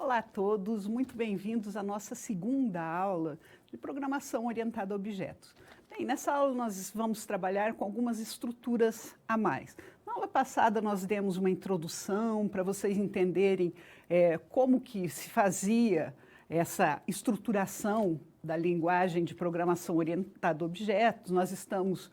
Olá a todos, muito bem-vindos à nossa segunda aula de programação orientada a objetos. Bem, nessa aula nós vamos trabalhar com algumas estruturas a mais. Na aula passada nós demos uma introdução para vocês entenderem como que se fazia essa estruturação da linguagem de programação orientada a objetos. Nós estamos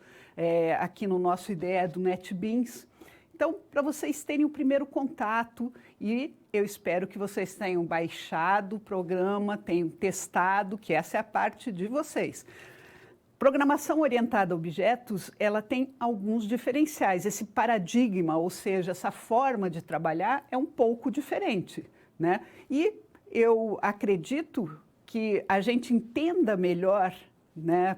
aqui no nosso IDE do NetBeans. Então, para vocês terem o primeiro contato, e eu espero que vocês tenham baixado o programa, tenham testado, que essa é a parte de vocês. Programação orientada a objetos, ela tem alguns diferenciais. Esse paradigma, ou seja, essa forma de trabalhar é um pouco diferente, né? E eu acredito que a gente entenda melhor, né,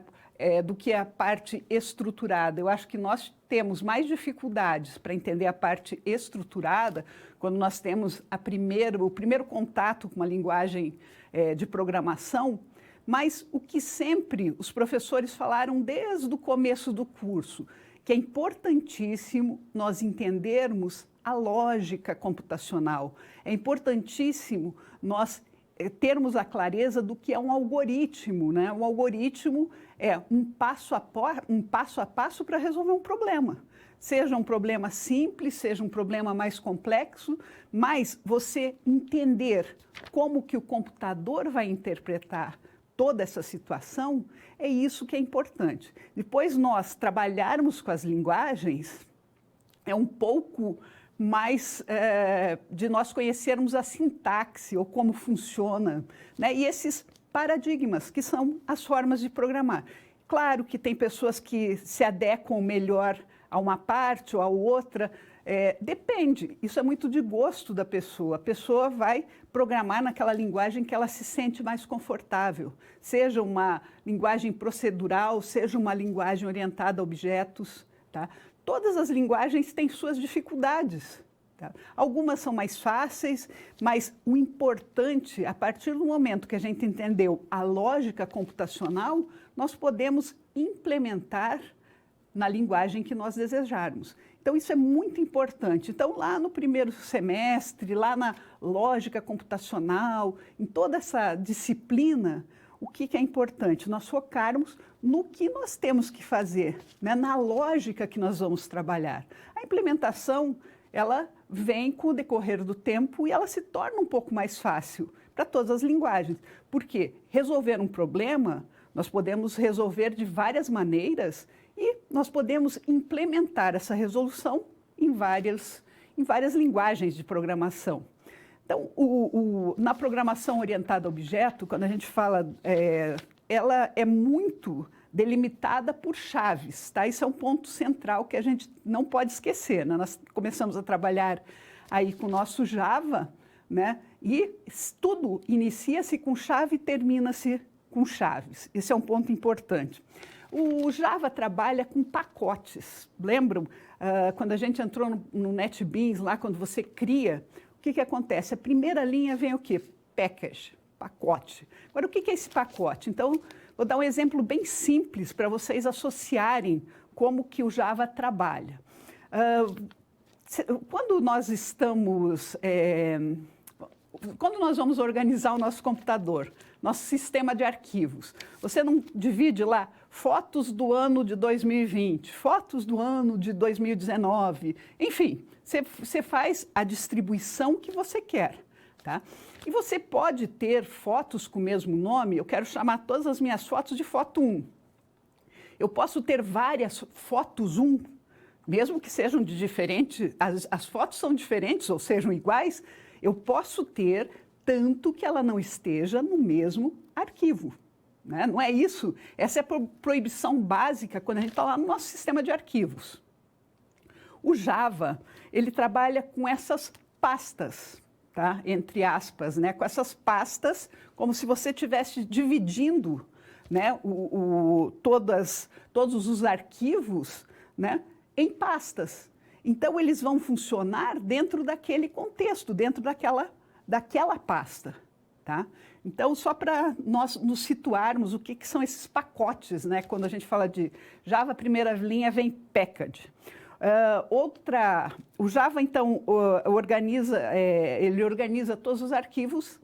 do que a parte estruturada. Eu acho que nós temos mais dificuldades para entender a parte estruturada quando nós temos o primeiro contato com uma linguagem de programação, mas o que sempre os professores falaram desde o começo do curso, que é importantíssimo nós entendermos a lógica computacional, é importantíssimo nós termos a clareza do que é um algoritmo, né? Um algoritmo é um passo a passo para resolver um problema. Seja um problema simples, seja um problema mais complexo, mas você entender como que o computador vai interpretar toda essa situação, é isso que é importante. Depois nós trabalharmos com as linguagens, é um pouco mais de nós conhecermos a sintaxe ou como funciona, né? E esses paradigmas, que são as formas de programar. Claro que tem pessoas que se adequam melhor a uma parte ou a outra, depende, isso é muito de gosto da pessoa. A pessoa vai programar naquela linguagem que ela se sente mais confortável, seja uma linguagem procedural, seja uma linguagem orientada a objetos, tá? Todas as linguagens têm suas dificuldades, tá? Algumas são mais fáceis, mas o importante, a partir do momento que a gente entendeu a lógica computacional, nós podemos implementar na linguagem que nós desejarmos. Então, isso é muito importante. Então, lá no primeiro semestre, lá na lógica computacional, em toda essa disciplina, o que é importante? Nós focarmos no que nós temos que fazer, né? Na lógica que nós vamos trabalhar. A implementação, ela vem com o decorrer do tempo e ela se torna um pouco mais fácil para todas as linguagens. Porque resolver um problema, nós podemos resolver de várias maneiras e nós podemos implementar essa resolução em várias linguagens de programação. Então, na programação orientada a objeto, quando a gente fala, ela é muito delimitada por chaves, tá? Isso é um ponto central que a gente não pode esquecer, né? Nós começamos a trabalhar aí com o nosso Java, né? E tudo inicia-se com chave e termina-se com chaves. Esse é um ponto importante. O Java trabalha com pacotes. Lembram? Quando a gente entrou no NetBeans, lá quando você cria, o que acontece? A primeira linha vem o quê? Package, pacote. Agora, o que é esse pacote? Então, vou dar um exemplo bem simples para vocês associarem como que o Java trabalha. Quando nós vamos organizar o nosso computador, nosso sistema de arquivos, você não divide lá fotos do ano de 2020, fotos do ano de 2019, enfim, você faz a distribuição que você quer, tá? E você pode ter fotos com o mesmo nome, eu quero chamar todas as minhas fotos de foto 1. Eu posso ter várias fotos 1, mesmo que sejam de diferentes, as fotos são diferentes ou sejam iguais, eu posso ter tanto que ela não esteja no mesmo arquivo, né? Não é isso? Essa é a proibição básica quando a gente está lá no nosso sistema de arquivos. O Java, ele trabalha com essas pastas, tá? Entre aspas, né? Com essas pastas, como se você estivesse dividindo, né? Todos os arquivos, né? Em pastas. Então, eles vão funcionar dentro daquele contexto, dentro daquela pasta, tá? Então, só para nós nos situarmos, o que são esses pacotes, né? Quando a gente fala de Java, a primeira linha vem package. O Java, então, ele organiza todos os arquivos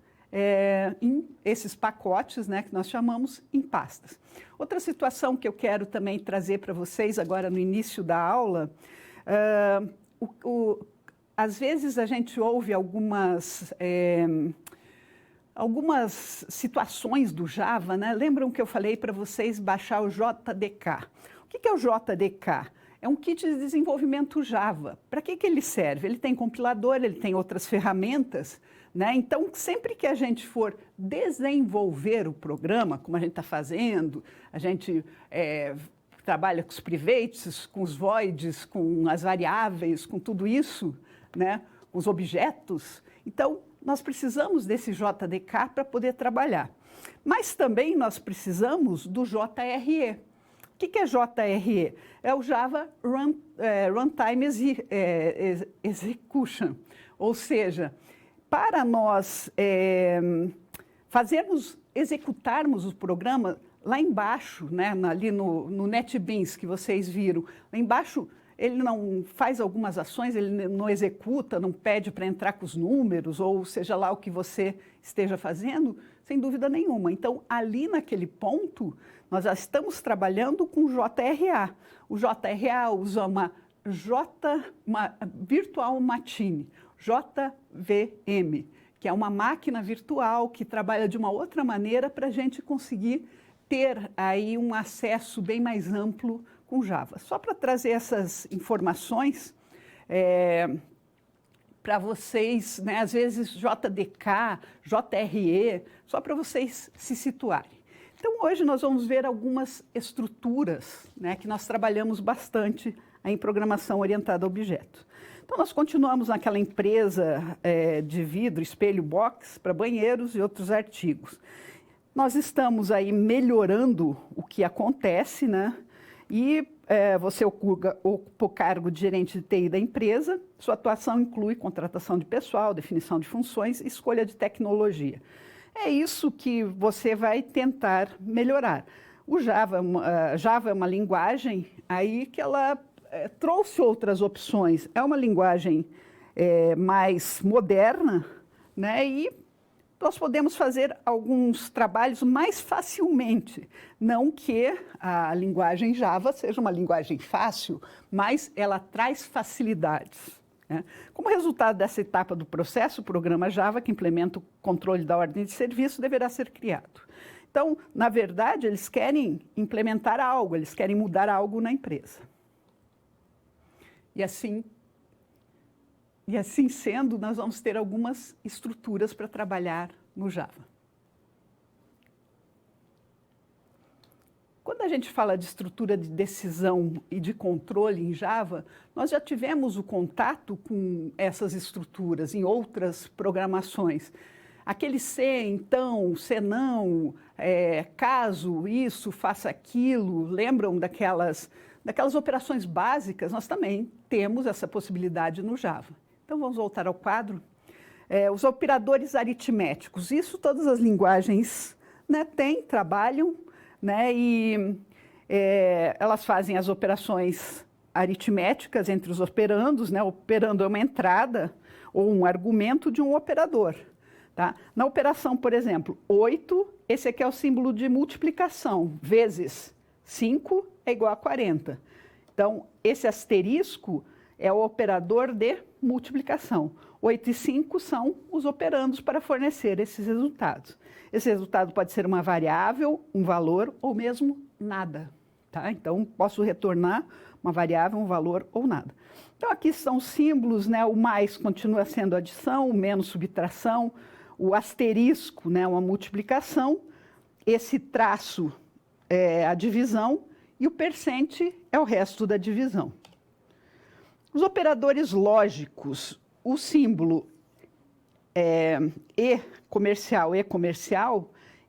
em esses pacotes, né, que nós chamamos em pastas. Outra situação que eu quero também trazer para vocês agora no início da aula, às vezes a gente ouve algumas situações do Java, né? Lembram que eu falei para vocês baixar o JDK? O que é o JDK? É um kit de desenvolvimento Java. Para que ele serve? Ele tem compilador, ele tem outras ferramentas, né? Então, sempre que a gente for desenvolver o programa, como a gente está fazendo, a gente trabalha com os privates, com os voids, com as variáveis, com tudo isso, né? Com os objetos. Então, nós precisamos desse JDK para poder trabalhar. Mas também nós precisamos do JRE. O que é JRE? É o Java Runtime Execution. Ou seja, para nós executarmos o programa lá embaixo, né, ali no NetBeans que vocês viram, lá embaixo ele não faz algumas ações, ele não executa, não pede para entrar com os números, ou seja lá o que você esteja fazendo, sem dúvida nenhuma. Então, ali naquele ponto, nós já estamos trabalhando com JRA. O JRA usa uma Virtual Machine, JVM, que é uma máquina virtual que trabalha de uma outra maneira para a gente conseguir ter aí um acesso bem mais amplo com Java. Só para trazer essas informações para vocês, né, às vezes JDK, JRE, só para vocês se situarem. Então, hoje nós vamos ver algumas estruturas, né, que nós trabalhamos bastante em programação orientada a objetos. Então, nós continuamos naquela empresa de vidro, espelho box, para banheiros e outros artigos. Nós estamos aí melhorando o que acontece, né? E você ocupa o cargo de gerente de TI da empresa. Sua atuação inclui contratação de pessoal, definição de funções, escolha de tecnologia. É isso que você vai tentar melhorar. O Java é uma linguagem aí que ela trouxe outras opções. É uma linguagem mais moderna, né? E nós podemos fazer alguns trabalhos mais facilmente. Não que a linguagem Java seja uma linguagem fácil, mas ela traz facilidades, né? Como resultado dessa etapa do processo, o programa Java, que implementa o controle da ordem de serviço, deverá ser criado. Então, na verdade, eles querem implementar algo, eles querem mudar algo na empresa. E assim sendo, nós vamos ter algumas estruturas para trabalhar no Java. Quando a gente fala de estrutura de decisão e de controle em Java, nós já tivemos o contato com essas estruturas em outras programações. Aquele se, então, se não, caso isso, faça aquilo, lembram daquelas operações básicas? Nós também temos essa possibilidade no Java. Então, vamos voltar ao quadro. Os operadores aritméticos, isso todas as linguagens, né, trabalham, né, e elas fazem as operações aritméticas entre os operandos, né? Operando é uma entrada ou um argumento de um operador. Tá? Na operação, por exemplo, 8, esse aqui é o símbolo de multiplicação, vezes 5 é igual a 40. Então, esse asterisco é o operador de multiplicação. 8 e 5 são os operandos para fornecer esses resultados. Esse resultado pode ser uma variável, um valor ou mesmo nada. Tá? Então, posso retornar uma variável, um valor ou nada. Então, aqui são os símbolos, né? O mais continua sendo adição, o menos subtração, o asterisco, né? Uma multiplicação, esse traço é a divisão e o percente é o resto da divisão. Os operadores lógicos, o símbolo E comercial,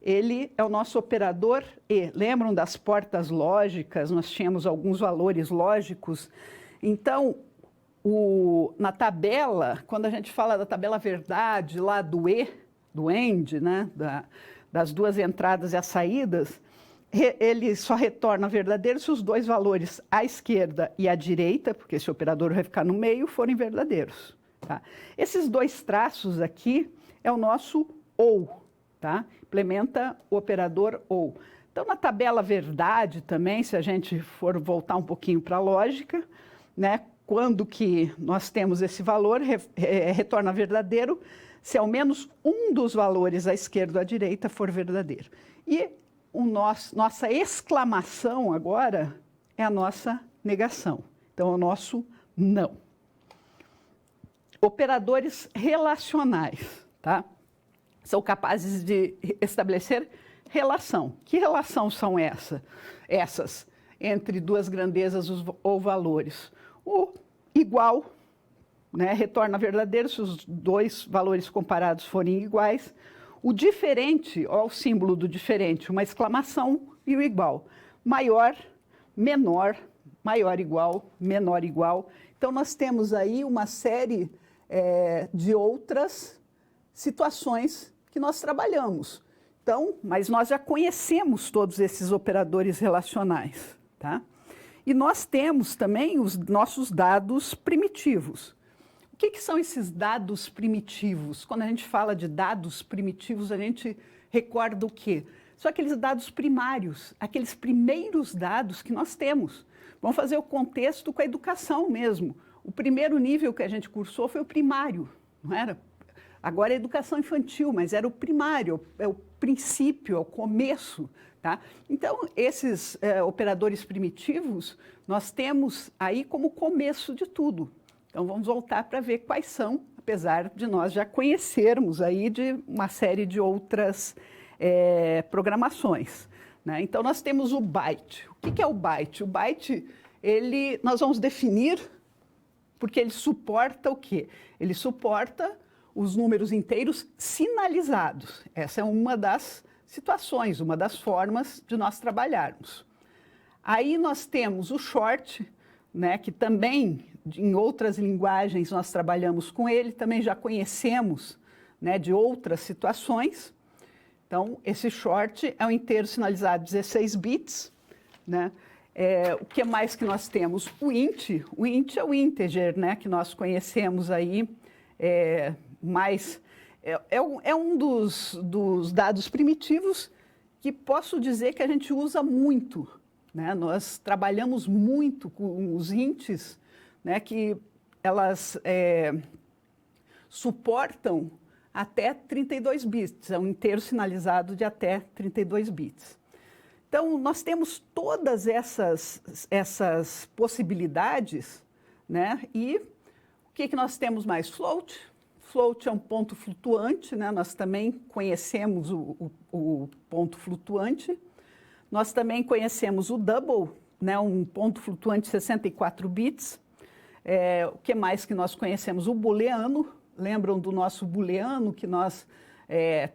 ele é o nosso operador E. Lembram das portas lógicas? Nós tínhamos alguns valores lógicos. Então, na tabela, quando a gente fala da tabela verdade, lá do E, do AND, né, das duas entradas e as saídas, ele só retorna verdadeiro se os dois valores à esquerda e à direita, porque esse operador vai ficar no meio, forem verdadeiros. Tá? Esses dois traços aqui é o nosso OU, tá? Implementa o operador OU. Então, na tabela verdade também, se a gente for voltar um pouquinho para a lógica, né, quando que nós temos esse valor, retorna verdadeiro, se ao menos um dos valores à esquerda ou à direita for verdadeiro. E nossa exclamação agora é a nossa negação. Então, é o nosso não. Operadores relacionais, tá? São capazes de estabelecer relação. Que relação são essas entre duas grandezas ou valores? O igual, né, retorna verdadeiro se os dois valores comparados forem iguais. O diferente, olha o símbolo do diferente, uma exclamação e o igual. Maior, menor, maior igual, menor igual. Então, nós temos aí uma série de outras situações que nós trabalhamos. Então, mas nós já conhecemos todos esses operadores relacionais, tá? E nós temos também os nossos dados primitivos. O que são esses dados primitivos? Quando a gente fala de dados primitivos, a gente recorda o quê? São aqueles dados primários, aqueles primeiros dados que nós temos. Vamos fazer o contexto com a educação mesmo. O primeiro nível que a gente cursou foi o primário, não era? Agora é educação infantil, mas era o primário, é o princípio, é o começo. Tá? Então, esses operadores primitivos, nós temos aí como começo de tudo. Então, vamos voltar para ver quais são, apesar de nós já conhecermos aí de uma série de outras programações. Né? Então, nós temos o byte. O que é o byte? O byte, nós vamos definir, porque ele suporta o quê? Ele suporta os números inteiros sinalizados. Essa é uma das situações, uma das formas de nós trabalharmos. Aí nós temos o short, né, que também, em outras linguagens, nós trabalhamos com ele, também já conhecemos, né, de outras situações. Então, esse short é um inteiro sinalizado 16 bits. Né? O que mais que nós temos? O int é o integer, né, que nós conhecemos aí, é um dos dados primitivos que posso dizer que a gente usa muito. Né? Nós trabalhamos muito com os ints, né, que elas suportam até 32 bits, é um inteiro sinalizado de até 32 bits. Então, nós temos todas essas possibilidades, né? E o que nós temos mais? Float. Float é um ponto flutuante, né? Nós também conhecemos o ponto flutuante. Nós também conhecemos o double, né? Um ponto flutuante de 64 bits. O que mais que nós conhecemos? O booleano. Lembram do nosso booleano, que nós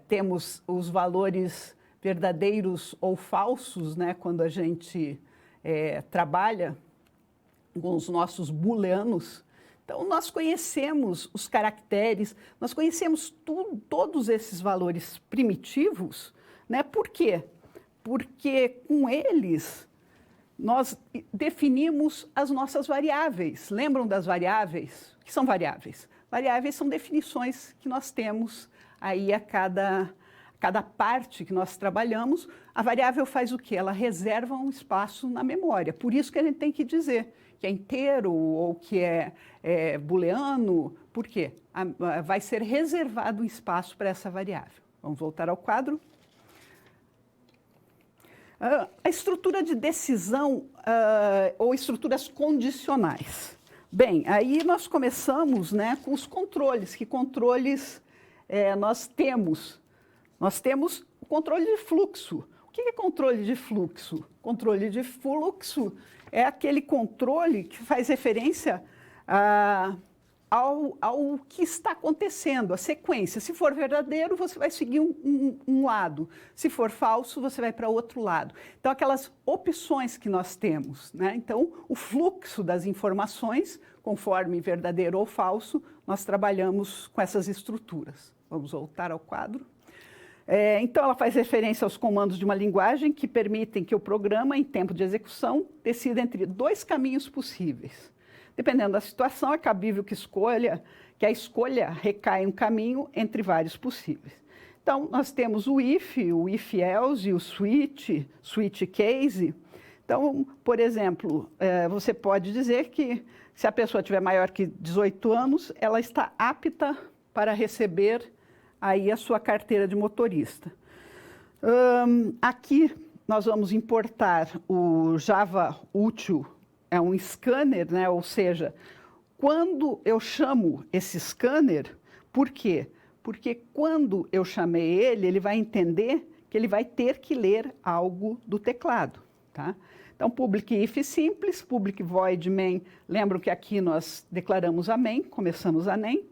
temos os valores verdadeiros ou falsos, né? Quando a gente trabalha com os nossos booleanos. Então, nós conhecemos os caracteres, nós conhecemos todos esses valores primitivos, né? Por quê? Porque com eles nós definimos as nossas variáveis. Lembram das variáveis? O que são variáveis? Variáveis são definições que nós temos aí a cada parte que nós trabalhamos. A variável faz o quê? Ela reserva um espaço na memória. Por isso que a gente tem que dizer que é inteiro ou que é booleano. Por quê? Vai ser reservado um espaço para essa variável. Vamos voltar ao quadro. A estrutura de decisão ou estruturas condicionais. Bem, aí nós começamos, né, com os controles. Que controles nós temos? Nós temos o controle de fluxo. O que é controle de fluxo? Controle de fluxo é aquele controle que faz referência ao que está acontecendo, a sequência. Se for verdadeiro, você vai seguir um lado. Se for falso, você vai para outro lado. Então, aquelas opções que nós temos. Né? Então, o fluxo das informações, conforme verdadeiro ou falso, nós trabalhamos com essas estruturas. Vamos voltar ao quadro. Então, ela faz referência aos comandos de uma linguagem que permitem que o programa, em tempo de execução, decida entre dois caminhos possíveis. Dependendo da situação, é cabível que a escolha recaia em um caminho entre vários possíveis. Então, nós temos o if else e o switch case. Então, por exemplo, você pode dizer que se a pessoa tiver maior que 18 anos, ela está apta para receber aí a sua carteira de motorista. Aqui nós vamos importar o Java útil, é um scanner, né? Ou seja, quando eu chamo esse scanner, por quê? Porque quando eu chamei ele, ele vai entender que ele vai ter que ler algo do teclado, tá? Então, public if simples, public void main, lembram que aqui nós declaramos a main, começamos a nem.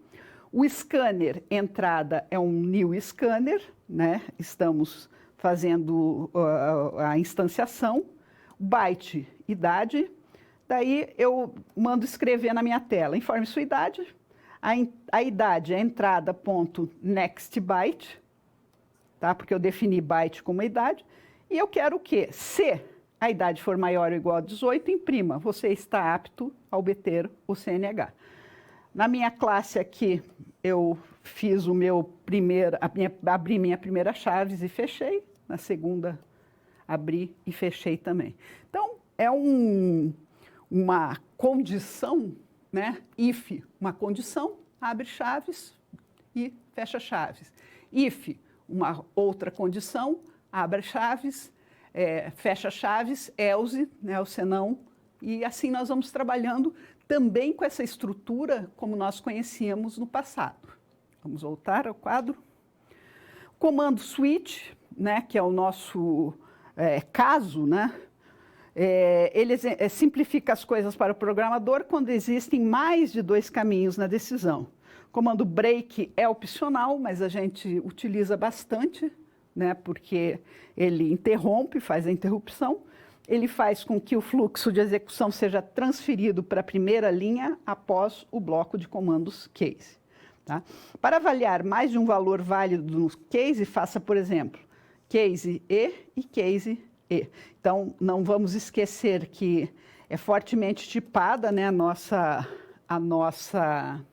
O scanner entrada é um new scanner, né? Estamos fazendo a instanciação. Byte, idade. Daí eu mando escrever na minha tela, informe sua idade. A idade é entrada ponto next byte, tá? Porque eu defini byte como idade. E eu quero o quê? Se a idade for maior ou igual a 18, imprima. Você está apto a obter o CNH. Na minha classe aqui, eu fiz abri minha primeira chaves e fechei. Na segunda, abri e fechei também. Então, é uma condição, né? If, uma condição, abre chaves e fecha chaves. If, uma outra condição, abre chaves, fecha chaves, else, né? O senão, e assim nós vamos trabalhando também com essa estrutura como nós conhecíamos no passado. Vamos voltar ao quadro. Comando switch, né, que é o nosso caso, né? Ele simplifica as coisas para o programador quando existem mais de dois caminhos na decisão. Comando break é opcional, mas a gente utiliza bastante, né, porque ele interrompe, faz a interrupção. Ele faz com que o fluxo de execução seja transferido para a primeira linha após o bloco de comandos case. Tá? Para avaliar mais de um valor válido no case, faça, por exemplo, case e case e. Então, não vamos esquecer que é fortemente tipada, né, a nossa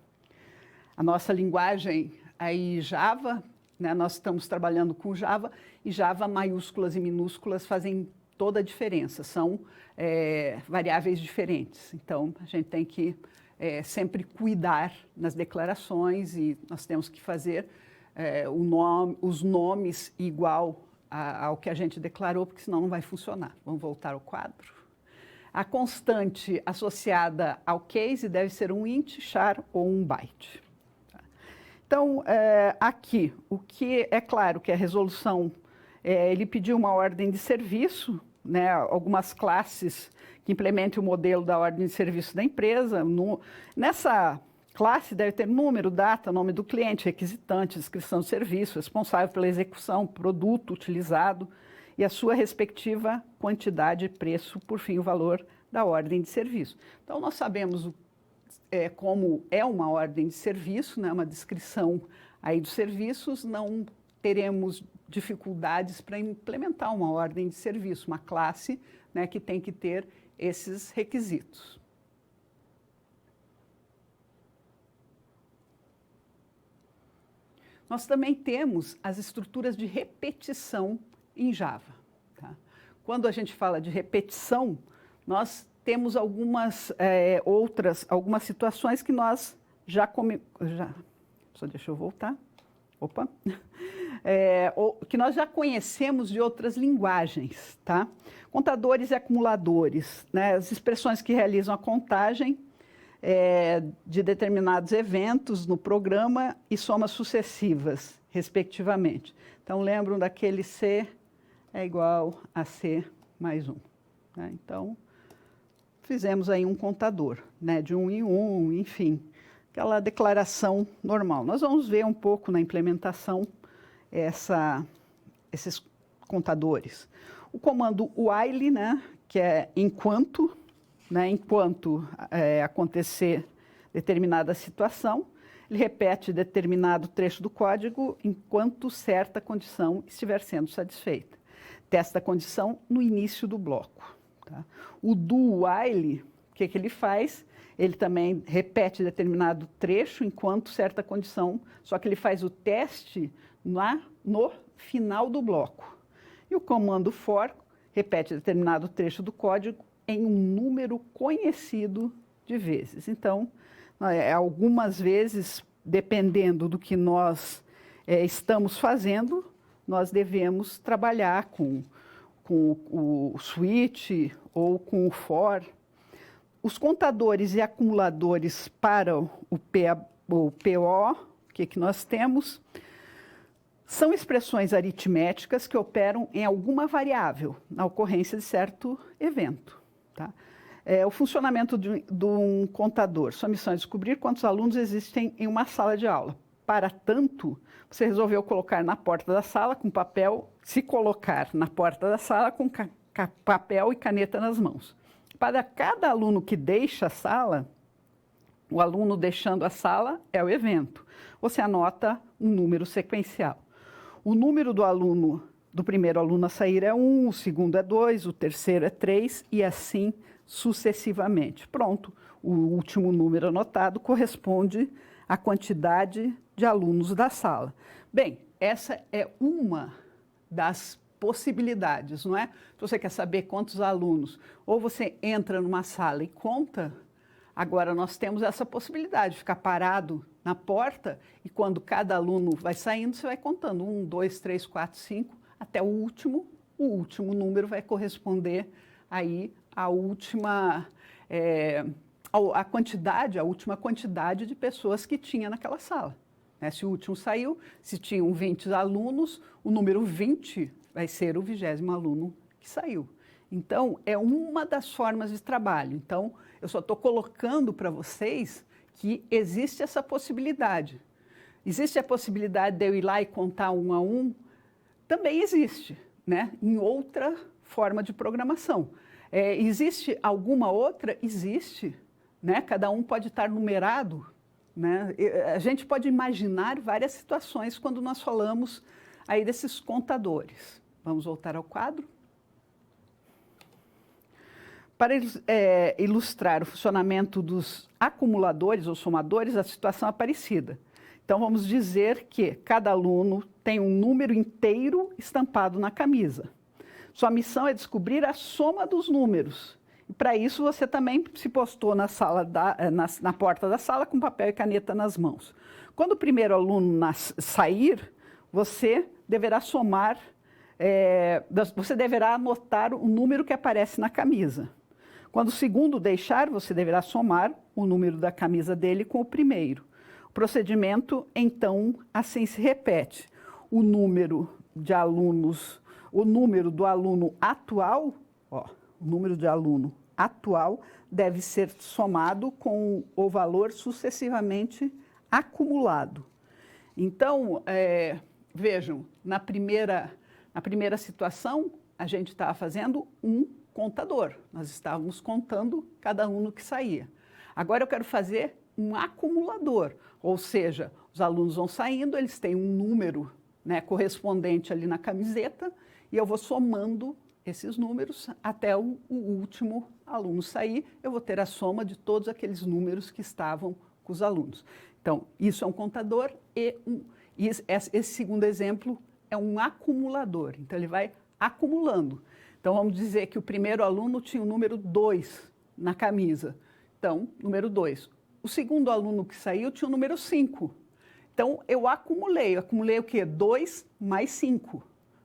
linguagem aí Java, né, nós estamos trabalhando com Java, e Java maiúsculas e minúsculas fazem toda a diferença, são variáveis diferentes. Então, a gente tem que sempre cuidar nas declarações e nós temos que fazer os nomes igual ao que a gente declarou, porque senão não vai funcionar. Vamos voltar ao quadro. A constante associada ao case deve ser um int, char ou um byte. Então, aqui, o que é claro que a resolução, ele pediu uma ordem de serviço, né, algumas classes que implementem o modelo da ordem de serviço da empresa. Nessa classe deve ter número, data, nome do cliente, requisitante, descrição do serviço, responsável pela execução, produto utilizado e a sua respectiva quantidade, preço, por fim, o valor da ordem de serviço. Então, nós sabemos como é uma ordem de serviço, né, uma descrição aí dos serviços, não teremos dificuldades para implementar uma ordem de serviço, uma classe, né, que tem que ter esses requisitos. Nós também temos as estruturas de repetição em Java. Tá? Quando a gente fala de repetição, nós temos algumas situações que nós só deixa eu voltar. Opa! Que nós já conhecemos de outras linguagens, tá? Contadores e acumuladores, né? As expressões que realizam a contagem de determinados eventos no programa e somas sucessivas, respectivamente. Então, lembram daquele C é igual a C mais 1. Né? Então, fizemos aí um contador, né? De 1 em 1, enfim, aquela declaração normal. Nós vamos ver um pouco na implementação esses contadores. O comando while, né, que é enquanto, né, enquanto acontecer determinada situação. ele repete determinado trecho do código enquanto certa condição estiver sendo satisfeita. Testa a condição no início do bloco. Tá? O do while, o que ele faz? Ele também repete determinado trecho enquanto certa condição, só que ele faz o teste no final do bloco. E o comando for repete determinado trecho do código em um número conhecido de vezes. Então, algumas vezes, dependendo do que nós estamos fazendo, nós devemos trabalhar com o switch ou com o for. Os contadores e acumuladores para o PO, o que nós temos? São expressões aritméticas que operam em alguma variável, na ocorrência de certo evento. Tá? O funcionamento de um contador. Sua missão é descobrir quantos alunos existem em uma sala de aula. Para tanto, você resolveu colocar na porta da sala com papel, se colocar na porta da sala com papel e caneta nas mãos. Para cada aluno que deixa a sala, o aluno deixando a sala é o evento. Você anota um número sequencial. O número do primeiro aluno a sair é 1, o segundo é 2, o terceiro é 3 e assim sucessivamente. Pronto, o último número anotado corresponde à quantidade de alunos da sala. Bem, essa é uma das possibilidades, não é? Se você quer saber quantos alunos, ou você entra numa sala e conta, agora nós temos essa possibilidade de ficar parado na porta e quando cada aluno vai saindo, você vai contando 1, 2, 3, 4, 5, até o último número vai corresponder aí à última quantidade de pessoas que tinha naquela sala. Né? Se o último saiu, se tinham 20 alunos, o número 20 vai ser o 20º aluno que saiu. Então, é uma das formas de trabalho. Então, eu só estou colocando para vocês que existe essa possibilidade. Existe a possibilidade de eu ir lá e contar 1 a 1? Também existe, né? Em outra forma de programação. Existe alguma outra? Existe. Né? Cada um pode estar numerado. Né? A gente pode imaginar várias situações quando nós falamos aí desses contadores. Vamos voltar ao quadro. Para ilustrar o funcionamento dos acumuladores ou somadores, a situação é parecida. Então, vamos dizer que cada aluno tem um número inteiro estampado na camisa. Sua missão é descobrir a soma dos números. E, para isso, você também se postou na porta da sala com papel e caneta nas mãos. Quando o primeiro aluno sair, você deverá somar, você deverá anotar o número que aparece na camisa. Quando o segundo deixar, você deverá somar o número da camisa dele com o primeiro. O procedimento, então, assim se repete. O número de alunos, o número do aluno atual, o número de aluno atual deve ser somado com o valor sucessivamente acumulado. Então, vejam, na primeira situação, a gente estava fazendo um contador. Nós estávamos contando cada aluno que saía. Agora eu quero fazer um acumulador, ou seja, os alunos vão saindo, eles têm um número, né, correspondente ali na camiseta e eu vou somando esses números até o último aluno sair, eu vou ter a soma de todos aqueles números que estavam com os alunos. Então, isso é um contador e esse segundo exemplo é um acumulador. Então, ele vai acumulando. Então, vamos dizer que o primeiro aluno tinha o número 2 na camisa. Então, número 2. O segundo aluno que saiu tinha o número 5. Então, eu acumulei o quê? 2 mais 5.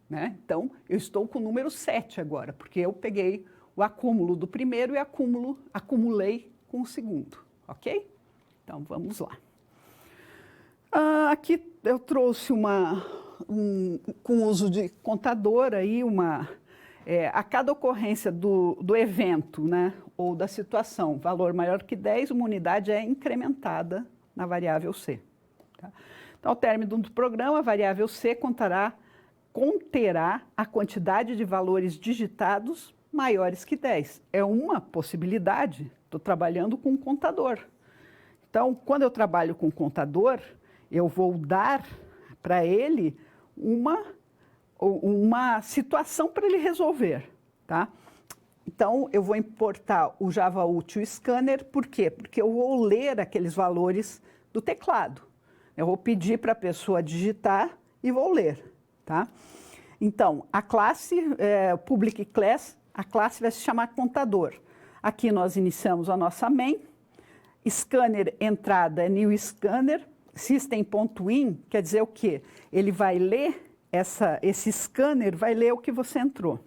Né? Então, eu estou com o número 7 agora, porque eu peguei o acúmulo do primeiro e acumulei com o segundo. Ok? Então, vamos lá. Aqui eu trouxe com o uso de contador, aí a cada ocorrência do evento, né, ou da situação, valor maior que 10, uma unidade é incrementada na variável C. Tá? Então, ao término do programa, a variável C conterá a quantidade de valores digitados maiores que 10. É uma possibilidade, estou trabalhando com um contador. Então, quando eu trabalho com contador, eu vou dar para ele uma situação para ele resolver, tá? Então, eu vou importar o Java Util Scanner, por quê? Porque eu vou ler aqueles valores do teclado. Eu vou pedir para a pessoa digitar e vou ler, tá? Então, a classe, public class, a classe vai se chamar contador. Aqui nós iniciamos a nossa main, scanner entrada é new scanner, system.in quer dizer o quê? Ele vai ler, esse scanner vai ler o que você entrou.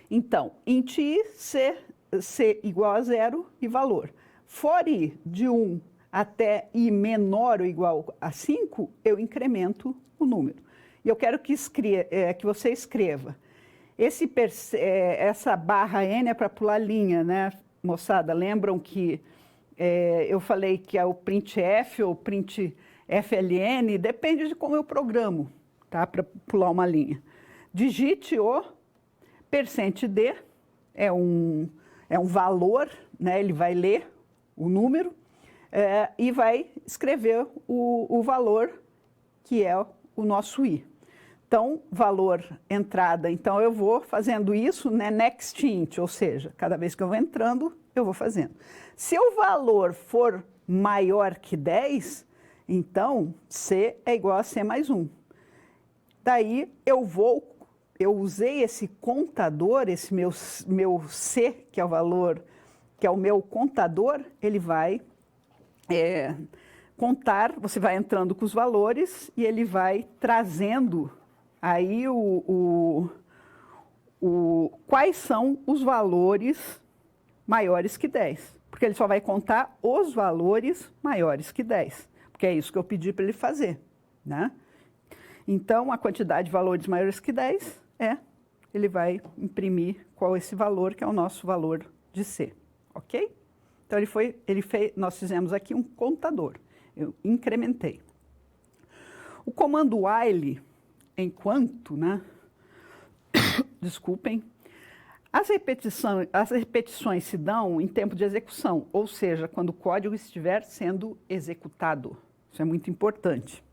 Então, int i, c igual a 0 e valor. For i de 1 até i menor ou igual a 5, eu incremento o número. E eu quero que você escreva. Essa barra N é para pular linha, né, moçada? Lembram que eu falei que é o printf ou printfln, depende de como eu programo, tá? Para pular uma linha. Digite o %d, é um valor, né? Ele vai ler o número e vai escrever o valor que é o nosso i. Então, valor entrada, então eu vou fazendo isso, né, next int, ou seja, cada vez que eu vou entrando, eu vou fazendo. Se o valor for maior que 10, então C é igual a C mais 1. Daí eu usei esse contador, esse meu C, que é o valor, que é o meu contador, ele vai contar, você vai entrando com os valores e ele vai trazendo aí quais são os valores maiores que 10. Porque ele só vai contar os valores maiores que 10. Porque é isso que eu pedi para ele fazer, né? Então, a quantidade de valores maiores que 10 ele vai imprimir qual é esse valor, que é o nosso valor de C, ok? Então, nós fizemos aqui um contador, eu incrementei. O comando while, enquanto, né? Desculpem. As repetições se dão em tempo de execução, ou seja, quando o código estiver sendo executado. Isso é muito importante.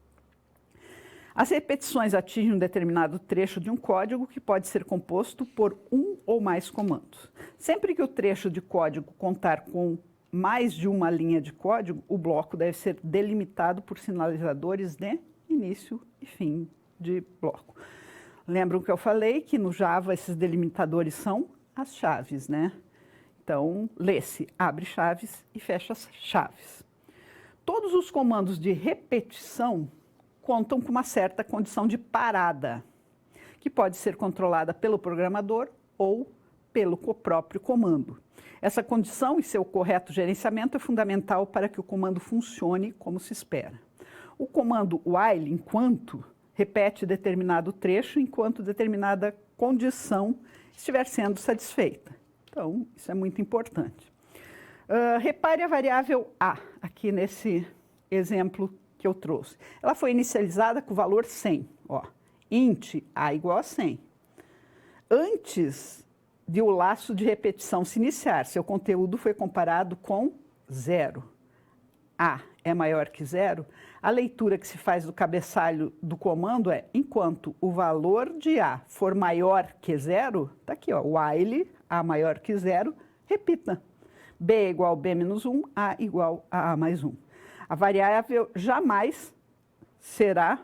As repetições atingem um determinado trecho de um código que pode ser composto por um ou mais comandos. Sempre que o trecho de código contar com mais de uma linha de código, o bloco deve ser delimitado por sinalizadores de início e fim de bloco. Lembram que eu falei que no Java esses delimitadores são as chaves, né? Então, lê-se, abre chaves e fecha chaves. Todos os comandos de repetição contam com uma certa condição de parada, que pode ser controlada pelo programador ou pelo próprio comando. Essa condição e seu correto gerenciamento é fundamental para que o comando funcione como se espera. O comando while, enquanto, repete determinado trecho enquanto determinada condição estiver sendo satisfeita. Então, isso é muito importante. Repare a variável a, aqui nesse exemplo que eu trouxe. Ela foi inicializada com o valor 100. Ó, int a igual a 100. Antes de o laço de repetição se iniciar, seu conteúdo foi comparado com 0. A é maior que 0, a leitura que se faz do cabeçalho do comando é: enquanto o valor de A for maior que 0, está aqui, ó, while A maior que 0, repita. B igual a B menos 1, A igual a A mais 1. A variável jamais seja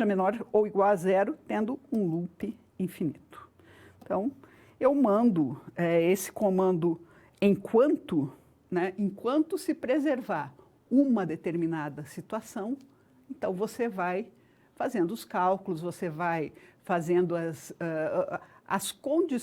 menor ou igual a 0, tendo um loop infinito. Então, eu mando esse comando enquanto, né, enquanto se preservar uma determinada situação, então você vai fazendo os cálculos, você vai fazendo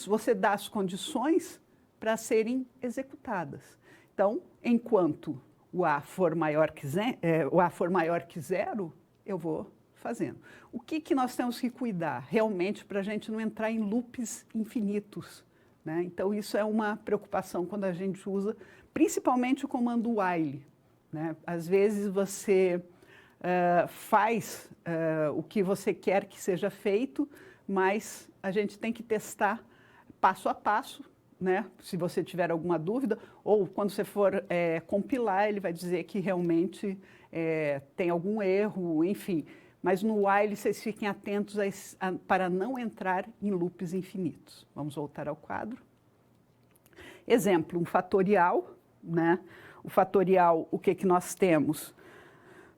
você dá as condições para serem executadas. Então, enquanto o A for maior que 0, eu vou fazendo. O que nós temos que cuidar realmente para a gente não entrar em loops infinitos, né? Então, isso é uma preocupação quando a gente usa, principalmente o comando while, né? Às vezes você faz o que você quer que seja feito, mas a gente tem que testar passo a passo né? Se você tiver alguma dúvida, ou quando você for compilar, ele vai dizer que realmente tem algum erro, enfim. Mas no while, vocês fiquem atentos para não entrar em loops infinitos. Vamos voltar ao quadro. Exemplo, um fatorial, né? O fatorial, o que nós temos?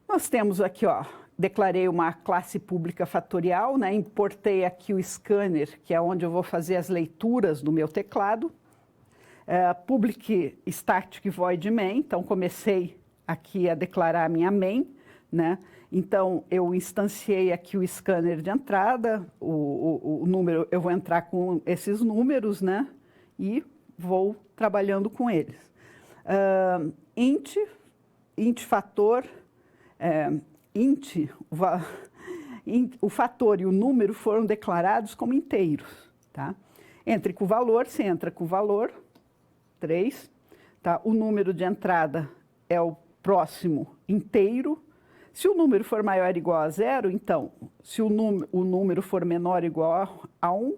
Nós temos aqui, ó, declarei uma classe pública fatorial, né? Importei aqui o scanner, que é onde eu vou fazer as leituras do meu teclado. Public static void main, então comecei aqui a declarar a minha main, né? Então, eu instanciei aqui o scanner de entrada, o número, eu vou entrar com esses números, né? E vou trabalhando com eles. Int fator, o fator e o número foram declarados como inteiros, tá? Entre com o valor, você entra com o valor, 3, tá? O número de entrada é o próximo inteiro. Se o número for maior ou igual a 0, então, se o número for menor ou igual a 1,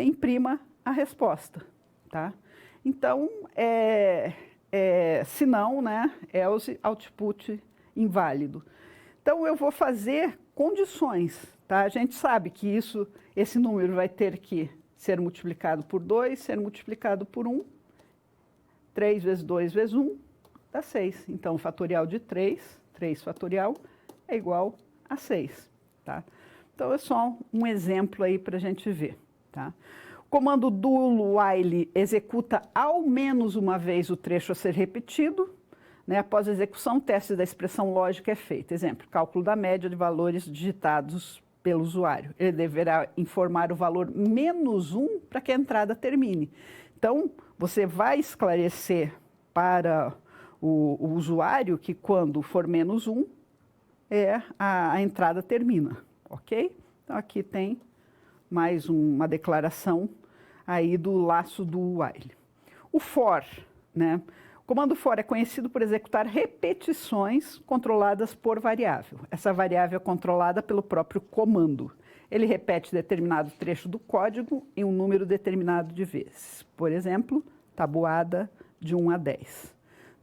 imprima a resposta, tá? Então, se não, né, else output inválido. Então, eu vou fazer condições, tá? A gente sabe que esse número vai ter que ser multiplicado por 2, ser multiplicado por 1. 3 vezes 2 vezes 1 dá 6. Então, o fatorial de 3 fatorial é igual a 6, tá? Então, é só um exemplo aí para a gente ver, tá? O comando do while executa ao menos uma vez o trecho a ser repetido, né? Após a execução, o teste da expressão lógica é feito. Exemplo, cálculo da média de valores digitados pelo usuário. Ele deverá informar o valor menos 1 para que a entrada termine. Então, você vai esclarecer para o usuário que quando for menos 1, a entrada termina, ok? Então, aqui tem mais uma declaração aí do laço do while. O for, né? O comando for é conhecido por executar repetições controladas por variável. Essa variável é controlada pelo próprio comando. Ele repete determinado trecho do código em um número determinado de vezes. Por exemplo, tabuada de 1 a 10.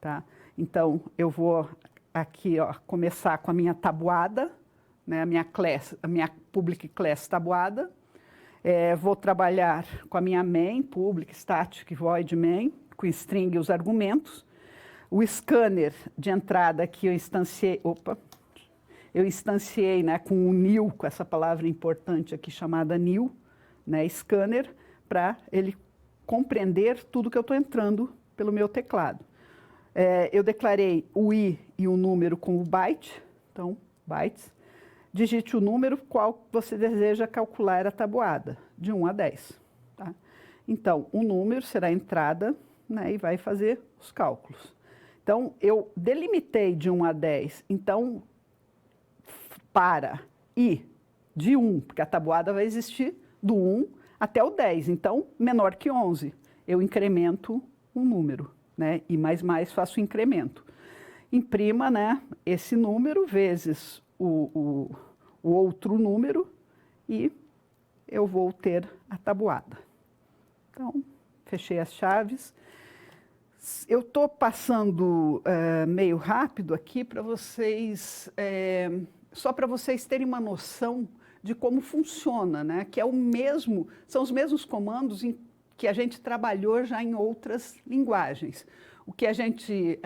Tá? Então, eu vou aqui começar com a minha tabuada, né, a minha public class tabuada. Vou trabalhar com a minha main, public, static, void main, com string e os argumentos. O scanner de entrada aqui eu instanciei, né, com o new, com essa palavra importante aqui chamada new, né, scanner, para ele compreender tudo que eu estou entrando pelo meu teclado. Eu declarei o i e o número com o byte, então, bytes. Digite o número qual você deseja calcular a tabuada, de 1 a 10. Tá? Então, o número será a entrada, né, e vai fazer os cálculos. Então, eu delimitei de 1 a 10, então, para i de 1, porque a tabuada vai existir do 1 até o 10, então, menor que 11, eu incremento um número, né, e mais faço o incremento. Imprima, né, esse número vezes o outro número e eu vou ter a tabuada. Então, fechei as chaves. Eu estou passando meio rápido aqui para vocês, só para vocês terem uma noção de como funciona, né? Que são os mesmos comandos que a gente trabalhou já em outras linguagens. O que a gente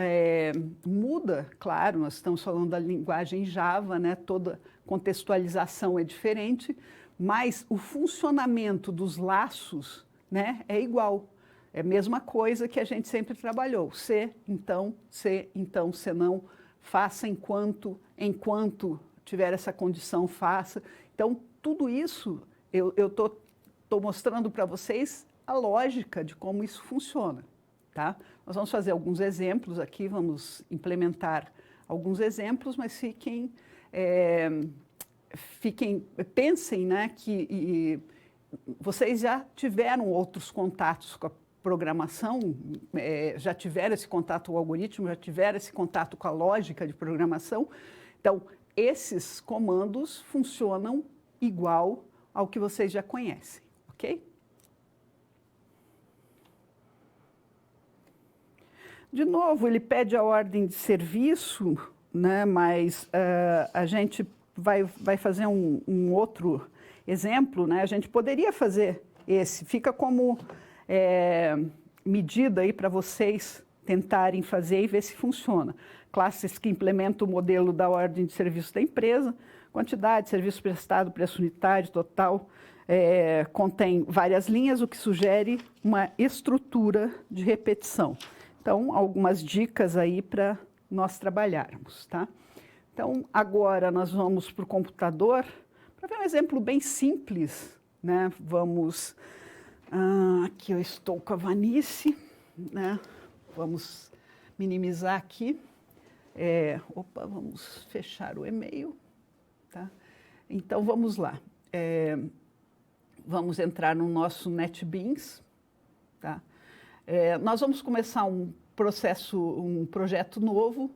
muda, claro, nós estamos falando da linguagem Java, né? Toda contextualização é diferente, mas o funcionamento dos laços, né, é igual. É a mesma coisa que a gente sempre trabalhou. Se, então, se não, faça enquanto tiver essa condição, faça. Então, tudo isso, eu estou mostrando para vocês a lógica de como isso funciona. Tá? Nós vamos fazer alguns exemplos aqui, vamos implementar alguns exemplos, mas pensem, né, que vocês já tiveram outros contatos com a programação, já tiveram esse contato com o algoritmo, já tiveram esse contato com a lógica de programação. Então, esses comandos funcionam igual ao que vocês já conhecem, ok? De novo, ele pede a ordem de serviço, né, mas a gente vai fazer um outro exemplo, né? A gente poderia fazer esse, fica como medida aí para vocês tentarem fazer e ver se funciona. Classes que implementam o modelo da ordem de serviço da empresa, quantidade, serviço prestado, preço unitário, total, contém várias linhas, o que sugere uma estrutura de repetição. Então, algumas dicas aí para nós trabalharmos, tá? Então, agora nós vamos para o computador, para ver um exemplo bem simples, né? Vamos, aqui eu estou com a Vanice, né? Vamos minimizar aqui. Vamos fechar o e-mail, tá? Então, vamos lá. Vamos entrar no nosso NetBeans, tá? Nós vamos começar um projeto novo,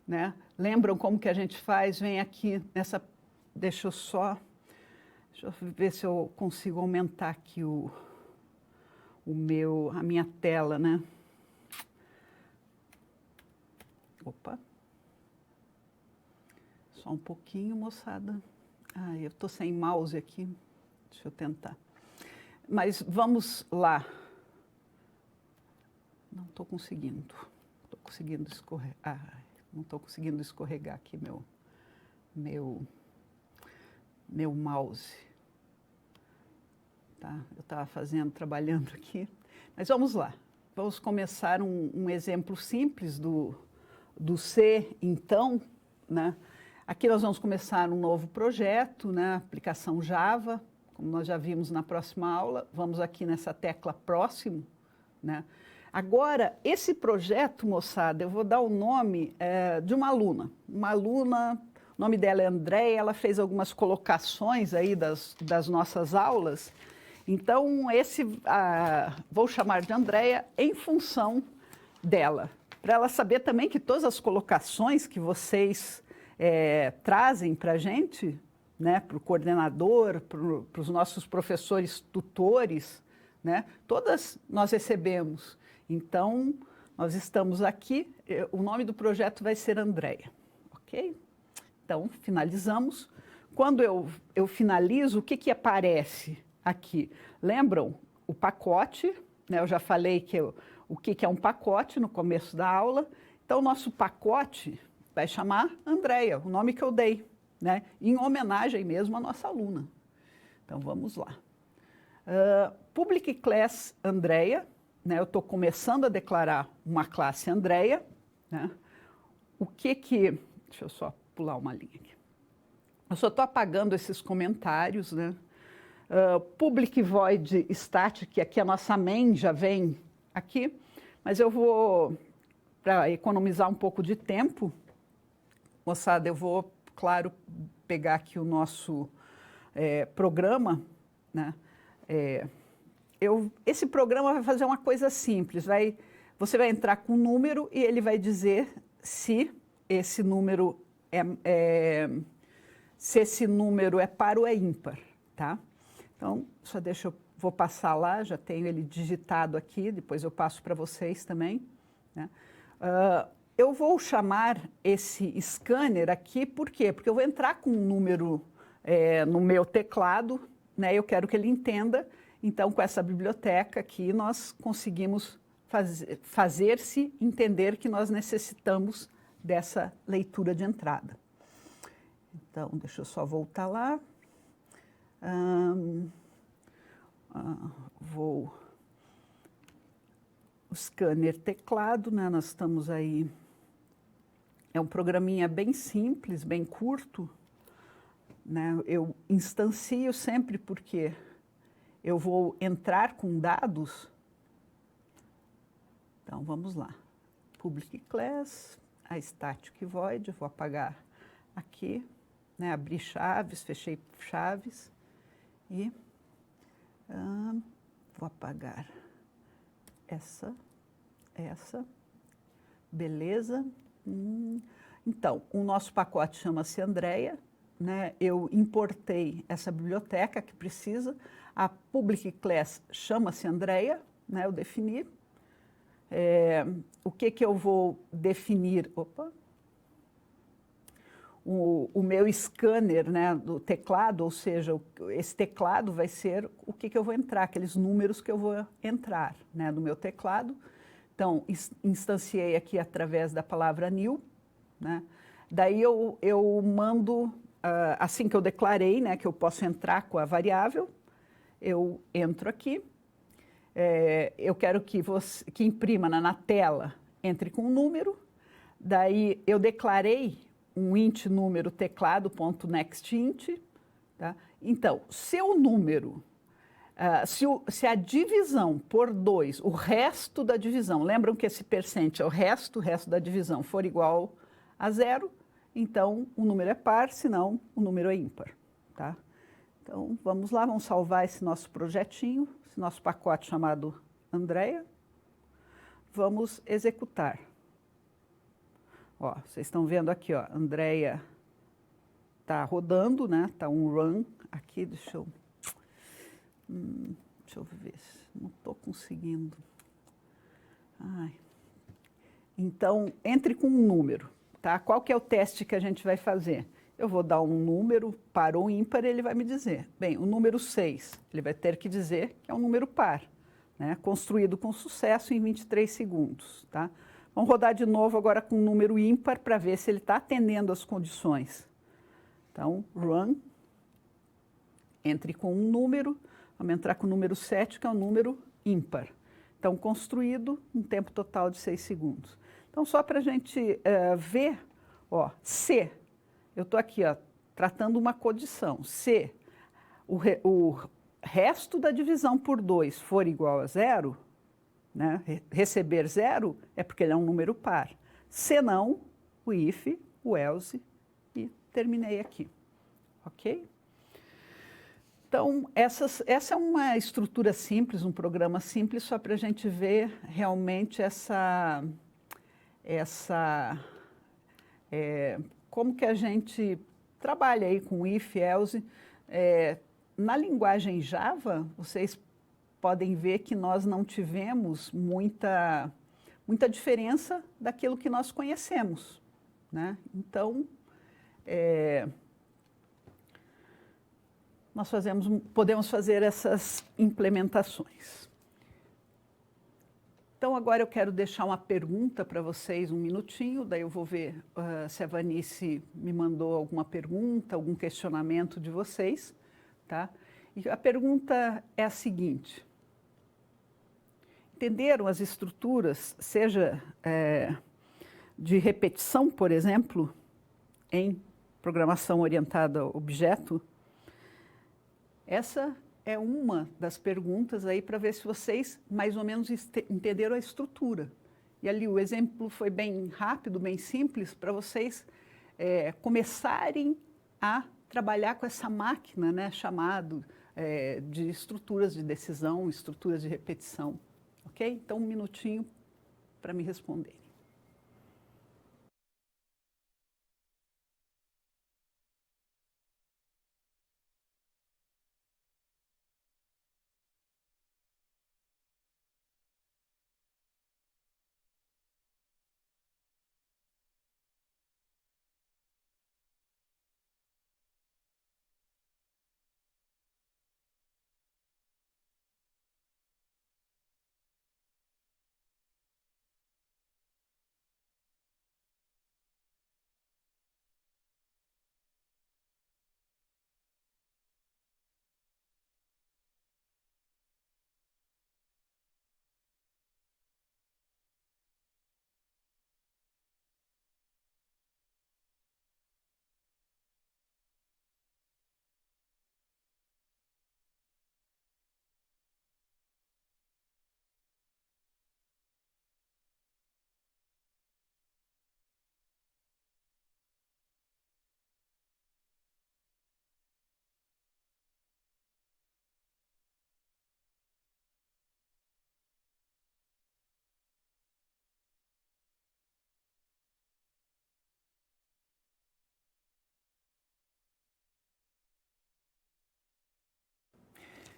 né? Lembram como que a gente faz? Vem aqui nessa... Deixa eu ver se eu consigo aumentar aqui a minha tela, né? Opa. Só um pouquinho, moçada. Eu estou sem mouse aqui. Deixa eu tentar. Mas vamos lá. Não estou conseguindo. Estou conseguindo escorregar. Não estou conseguindo escorregar aqui meu mouse. Tá? Eu estava trabalhando aqui. Mas vamos lá. Vamos começar um exemplo simples do C, então, né? Aqui nós vamos começar um novo projeto, né? Aplicação Java, como nós já vimos na próxima aula. Vamos aqui nessa tecla próximo, né? Agora, esse projeto, moçada, eu vou dar o nome de uma aluna. Uma aluna, o nome dela é Andréia, ela fez algumas colocações aí das nossas aulas. Então, vou chamar de Andréia em função dela, para ela saber também que todas as colocações que vocês trazem para a gente, né, para o coordenador, para os nossos professores tutores, né, todas nós recebemos. Então, nós estamos aqui, o nome do projeto vai ser Andréia, ok? Então, finalizamos. Quando eu finalizo, o que aparece aqui? Lembram o pacote, né? Eu já falei o que é um pacote no começo da aula. Então, o nosso pacote vai chamar Andréia, o nome que eu dei, né? Em homenagem mesmo à nossa aluna. Então, vamos lá. Public Class Andréia, né? Eu estou começando a declarar uma classe Andréia, né? Deixa eu só pular uma linha aqui. Eu só estou apagando esses comentários, né? Public Void Static, aqui a nossa main já vem aqui, mas eu vou, para economizar um pouco de tempo, moçada, eu vou, claro, pegar aqui o nosso programa, né? Esse programa vai fazer uma coisa simples, você vai entrar com um número e ele vai dizer se esse número é par ou é ímpar, tá? Então, vou passar lá, já tenho ele digitado aqui, depois eu passo para vocês também, né? Eu vou chamar esse scanner aqui, por quê? Porque eu vou entrar com um número no meu teclado, né? Eu quero que ele entenda. Então, com essa biblioteca aqui, nós conseguimos fazer-se entender que nós necessitamos dessa leitura de entrada. Então, deixa eu só voltar lá. O scanner teclado, né? Nós estamos aí... É um programinha bem simples, bem curto, né? Eu instancio sempre porque eu vou entrar com dados. Então, vamos lá. Public Class, a Static Void, vou apagar aqui, né? Abri chaves, fechei chaves e vou apagar essa, beleza. Então, o nosso pacote chama-se Andréia, né? Eu importei essa biblioteca que precisa. A Public Class chama-se Andréia, né? Eu defini. o que eu vou definir? Opa! O meu scanner, né, do teclado, ou seja, esse teclado vai ser o que eu vou entrar, aqueles números que eu vou entrar, né, do meu teclado. Então, instanciei aqui através da palavra new, né? Daí eu mando, assim que eu declarei, né, que eu posso entrar com a variável, eu entro aqui. Eu quero que imprima na tela, entre com um número. Daí eu declarei um int número teclado.nextInt. Tá? Então, se o número, se a divisão por 2, o resto da divisão, lembram que esse percent é o resto da divisão, for igual a 0, então o número é par, senão o número é ímpar. Tá? Então, vamos lá, vamos salvar esse nosso projetinho, esse nosso pacote chamado Andrea. Vamos executar. Ó, vocês estão vendo aqui, ó, Andrea está rodando, né? Está um run aqui, deixa eu ver, não estou conseguindo. Ai. Então, entre com um número, tá? Qual que é o teste que a gente vai fazer? Eu vou dar um número par ou ímpar, ele vai me dizer. Bem, o número 6, ele vai ter que dizer que é um número par, né? Construído com sucesso em 23 segundos, tá? Vamos rodar de novo agora com um número ímpar para ver se ele está atendendo às condições. Então, run, entre com um número, vamos entrar com o número 7, que é um número ímpar. Então, construído, um tempo total de 6 segundos. Então, só para a gente ver, ó, se, eu estou aqui, ó, tratando uma condição, se o resto da divisão por 2 for igual a 0, né, receber 0, é porque ele é um número par. Se não, o if, o else, e terminei aqui. Ok? Então, essa é uma estrutura simples, um programa simples, só para a gente ver realmente como que a gente trabalha aí com if, else. Na linguagem Java, vocês podem ver que nós não tivemos muita diferença daquilo que nós conhecemos, né? Então, nós podemos fazer essas implementações. Então, agora eu quero deixar uma pergunta para vocês, um minutinho, daí eu vou ver se a Vanice me mandou alguma pergunta, algum questionamento de vocês, tá? E a pergunta é a seguinte: entenderam as estruturas, seja de repetição, por exemplo, em programação orientada a objeto? Essa é uma das perguntas aí para ver se vocês mais ou menos entenderam a estrutura. E ali o exemplo foi bem rápido, bem simples, para vocês começarem a trabalhar com essa máquina, né, chamado de estruturas de decisão, estruturas de repetição. Ok? Então, um minutinho para me responder.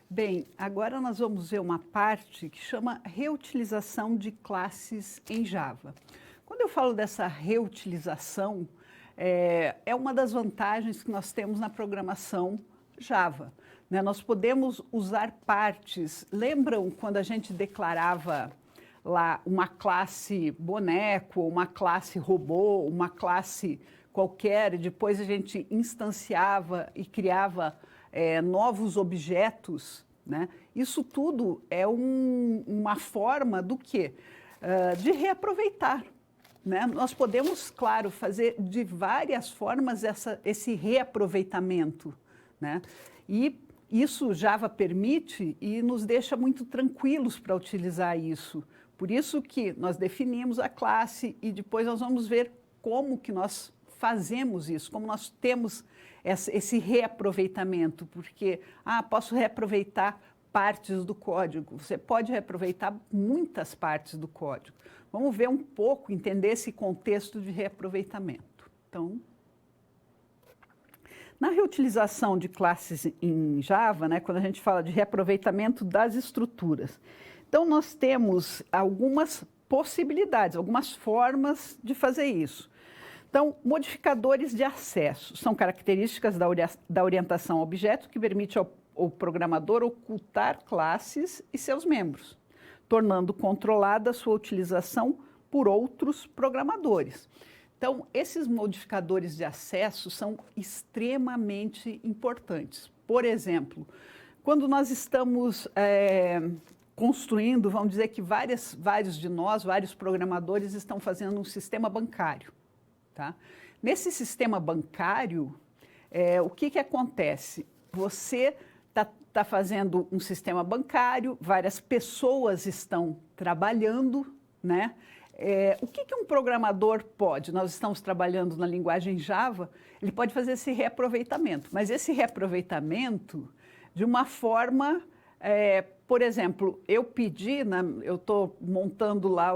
Bem, agora nós vamos ver uma parte que chama reutilização de classes em Java. Quando eu falo dessa reutilização, é uma das vantagens que nós temos na programação Java, né? Nós podemos usar partes. Lembram quando a gente declarava lá uma classe boneco, uma classe robô, uma classe qualquer, e depois a gente instanciava e criava novos objetos, né? Isso tudo é uma forma do quê? De reaproveitar, né? Nós podemos, claro, fazer de várias formas esse reaproveitamento, né? E isso Java permite e nos deixa muito tranquilos para utilizar isso. Por isso que nós definimos a classe e depois nós vamos ver como que nós fazemos isso, como nós temos esse reaproveitamento, porque, posso reaproveitar partes do código. Você pode reaproveitar muitas partes do código. Vamos ver um pouco, entender esse contexto de reaproveitamento. Então, na reutilização de classes em Java, né, quando a gente fala de reaproveitamento das estruturas, então nós temos algumas possibilidades, algumas formas de fazer isso. Então, modificadores de acesso são características da orientação a objeto que permite ao programador ocultar classes e seus membros, tornando controlada a sua utilização por outros programadores. Então, esses modificadores de acesso são extremamente importantes. Por exemplo, quando nós estamos construindo, vamos dizer que vários de nós, vários programadores estão fazendo um sistema bancário. Tá? Nesse sistema bancário, o que acontece? Você está fazendo um sistema bancário, várias pessoas estão trabalhando, né? O que um programador pode? Nós estamos trabalhando na linguagem Java, ele pode fazer esse reaproveitamento, mas esse reaproveitamento de uma forma... por exemplo, eu estou montando lá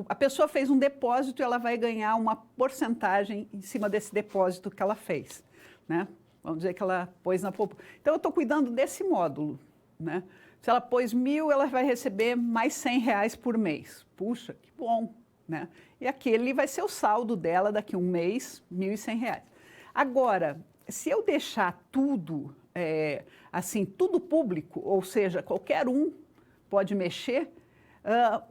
a pessoa fez um depósito e ela vai ganhar uma porcentagem em cima desse depósito que ela fez, né? Vamos dizer que ela pôs na poupança. Então, eu estou cuidando desse módulo, né? Se ela pôs 1.000, ela vai receber mais R$100 por mês. Puxa, que bom, né? E aquele vai ser o saldo dela daqui a um mês, R$1.100. Agora, se eu deixar tudo... assim, tudo público, ou seja, qualquer um pode mexer,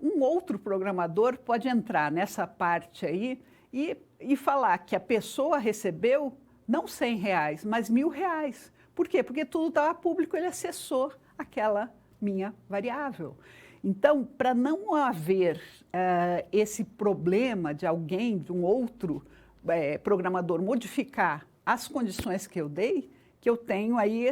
um outro programador pode entrar nessa parte aí e falar que a pessoa recebeu não R$100, mas R$1.000. Por quê? Porque tudo estava público, ele acessou aquela minha variável. Então, para não haver esse problema de alguém, de um outro programador modificar as condições que eu dei, que eu tenho aí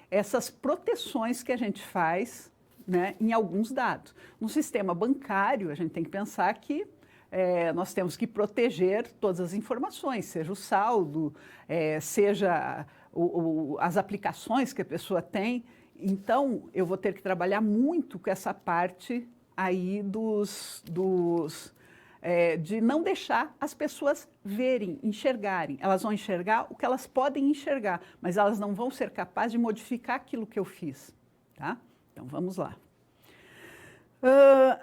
essas proteções que a gente faz, né, em alguns dados. No sistema bancário, a gente tem que pensar que nós temos que proteger todas as informações, seja o saldo, seja as aplicações que a pessoa tem. Então, eu vou ter que trabalhar muito com essa parte aí de não deixar as pessoas verem, enxergarem. Elas vão enxergar o que elas podem enxergar, mas elas não vão ser capazes de modificar aquilo que eu fiz. Tá? Então, vamos lá.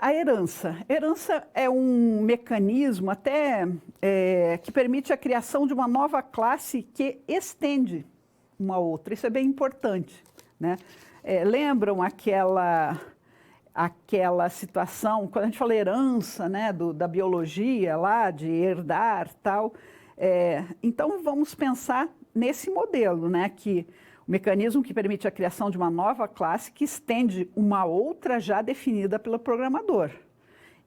A herança. Herança é um mecanismo que permite a criação de uma nova classe que estende uma outra. Isso é bem importante, né? Lembram aquela situação, quando a gente fala herança, né, da biologia lá, de herdar, tal. Então, vamos pensar nesse modelo, né, que o mecanismo que permite a criação de uma nova classe que estende uma outra já definida pelo programador.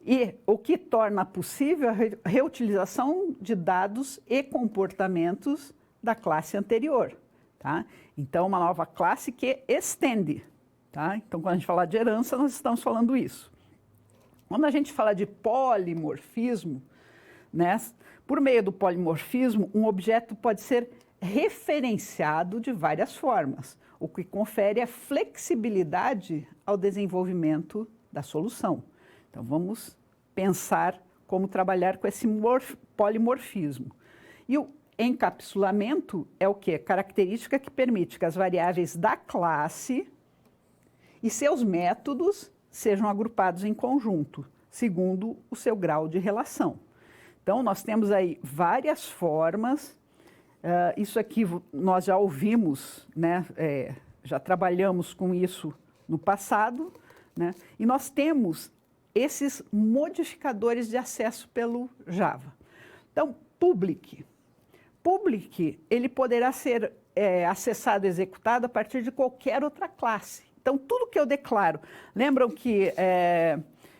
E o que torna possível a reutilização de dados e comportamentos da classe anterior. Tá? Então, uma nova classe que estende. Tá? Então, quando a gente fala de herança, nós estamos falando isso. Quando a gente fala de polimorfismo, né, por meio do polimorfismo, um objeto pode ser referenciado de várias formas, o que confere a flexibilidade ao desenvolvimento da solução. Então, vamos pensar como trabalhar com esse polimorfismo. E encapsulamento é o quê? Característica que permite que as variáveis da classe e seus métodos sejam agrupados em conjunto, segundo o seu grau de relação. Então, nós temos aí várias formas. Isso aqui nós já ouvimos, né? Já trabalhamos com isso no passado, né? E nós temos esses modificadores de acesso pelo Java. Então, public. Public, ele poderá ser acessado e executado a partir de qualquer outra classe. Então, tudo que eu declaro, lembram que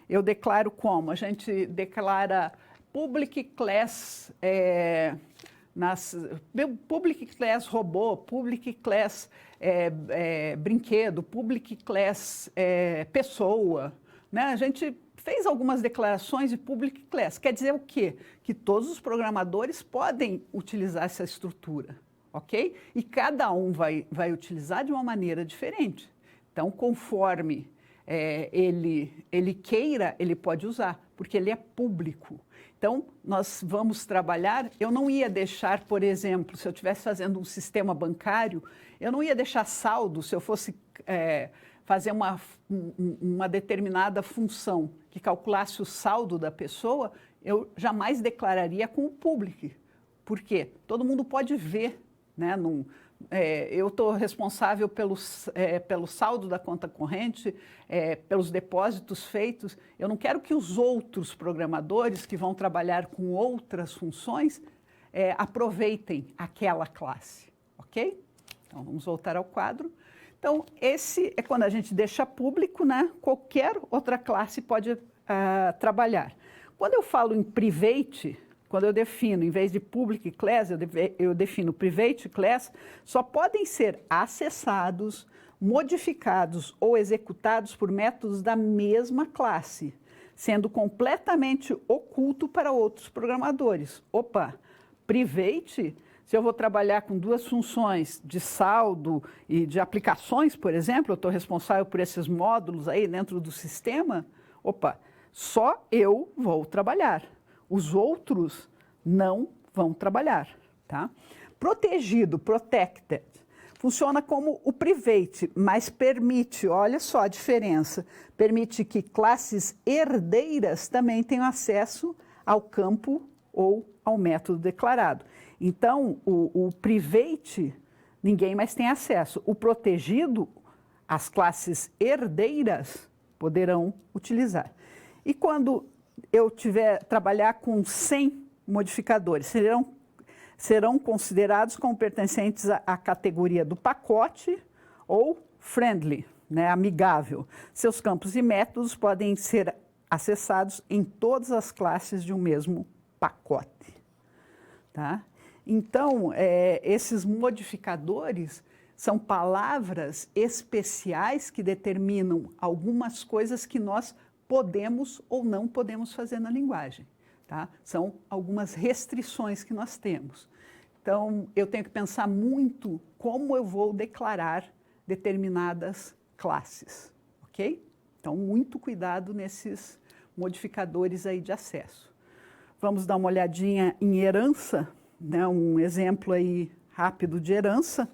eu declaro como? A gente declara public class, public class robô, public class brinquedo, public class pessoa, né? A gente fez algumas declarações de public class. Quer dizer o quê? Que todos os programadores podem utilizar essa estrutura, ok? E cada um vai utilizar de uma maneira diferente. Então, conforme ele queira, ele pode usar, porque ele é público. Então, nós vamos trabalhar, eu não ia deixar, por exemplo, se eu estivesse fazendo um sistema bancário, eu não ia deixar saldo se eu fosse fazer uma determinada função que calculasse o saldo da pessoa, eu jamais declararia com o public. Por quê? Todo mundo pode ver, né? Eu estou responsável pelo saldo da conta corrente, pelos depósitos feitos. Eu não quero que os outros programadores que vão trabalhar com outras funções aproveitem aquela classe, ok? Então, vamos voltar ao quadro. Então, esse é quando a gente deixa público, né? Qualquer outra classe pode trabalhar. Quando eu falo em private, quando eu defino, em vez de public class, eu defino private class, só podem ser acessados, modificados ou executados por métodos da mesma classe, sendo completamente oculto para outros programadores. Opa, private, se eu vou trabalhar com duas funções de saldo e de aplicações, por exemplo, eu estou responsável por esses módulos aí dentro do sistema, opa, só eu vou trabalhar. Os outros não vão trabalhar, tá? Protegido, protected, funciona como o private, mas permite, olha só a diferença, permite que classes herdeiras também tenham acesso ao campo ou ao método declarado. Então, o private, ninguém mais tem acesso. O protegido, as classes herdeiras poderão utilizar. E quando eu trabalhar com 100 modificadores, serão considerados como pertencentes à categoria do pacote ou friendly, né, amigável. Seus campos e métodos podem ser acessados em todas as classes de um mesmo pacote. Tá? Então, esses modificadores são palavras especiais que determinam algumas coisas que nós podemos ou não podemos fazer na linguagem. Tá? São algumas restrições que nós temos. Então, eu tenho que pensar muito como eu vou declarar determinadas classes, ok? Então, muito cuidado nesses modificadores aí de acesso. Vamos dar uma olhadinha em herança, né? Um exemplo aí rápido de herança.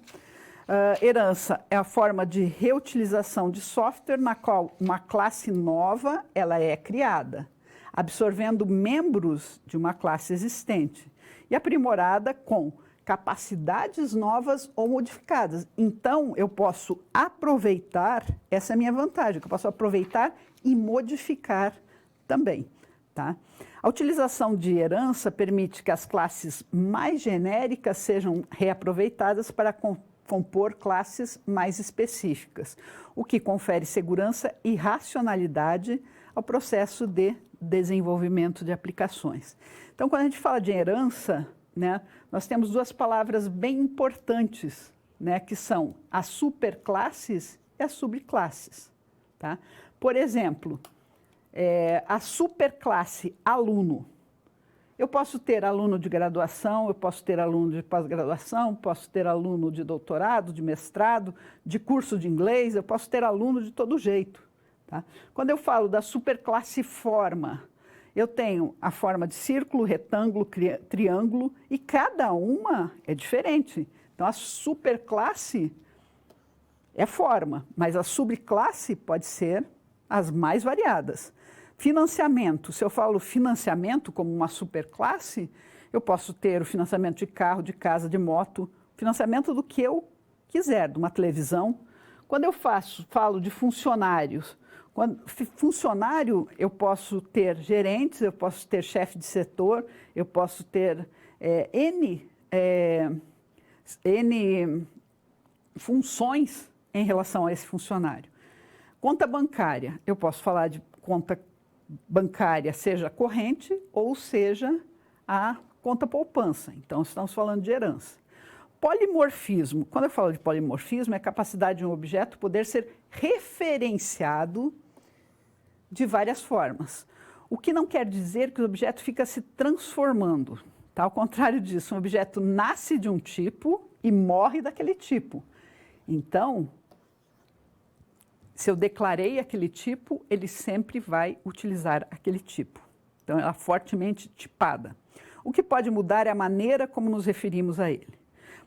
Herança é a forma de reutilização de software na qual uma classe nova ela é criada, absorvendo membros de uma classe existente e aprimorada com capacidades novas ou modificadas. Então, eu posso aproveitar, essa é a minha vantagem, que eu posso aproveitar e modificar também. Tá? A utilização de herança permite que as classes mais genéricas sejam reaproveitadas para compor classes mais específicas, o que confere segurança e racionalidade ao processo de desenvolvimento de aplicações. Então, quando a gente fala de herança, né, nós temos duas palavras bem importantes, né, que são as superclasses e as subclasses. Tá? Por exemplo, a superclasse aluno. Eu posso ter aluno de graduação, eu posso ter aluno de pós-graduação, posso ter aluno de doutorado, de mestrado, de curso de inglês, eu posso ter aluno de todo jeito. Tá? Quando eu falo da superclasse forma, eu tenho a forma de círculo, retângulo, triângulo, e cada uma é diferente. Então, a superclasse é forma, mas a subclasse pode ser as mais variadas. Financiamento, se eu falo financiamento como uma superclasse, eu posso ter o financiamento de carro, de casa, de moto, financiamento do que eu quiser, de uma televisão. Quando eu falo de funcionários, funcionário eu posso ter gerentes, eu posso ter chefe de setor, eu posso ter N funções em relação a esse funcionário. Conta bancária, eu posso falar de conta bancária, seja corrente ou seja a conta poupança. Então, estamos falando de herança. Polimorfismo, quando eu falo de polimorfismo, é a capacidade de um objeto poder ser referenciado de várias formas. O que não quer dizer que o objeto fica se transformando. Tá? Ao contrário disso, um objeto nasce de um tipo e morre daquele tipo. Então, se eu declarei aquele tipo, ele sempre vai utilizar aquele tipo. Então, ela é fortemente tipada. O que pode mudar é a maneira como nos referimos a ele.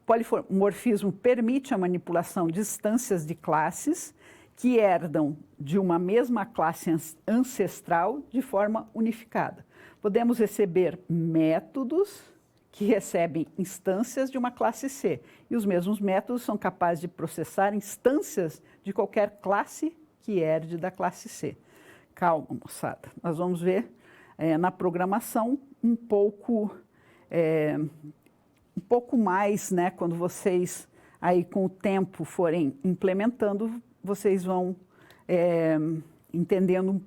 Polimorfismo permite a manipulação de instâncias de classes que herdam de uma mesma classe ancestral de forma unificada. Podemos receber métodos que recebem instâncias de uma classe C, e os mesmos métodos são capazes de processar instâncias de qualquer classe que herde da classe C. Calma, moçada, nós vamos ver na programação um pouco mais, né, quando vocês aí com o tempo forem implementando, vocês vão entendendo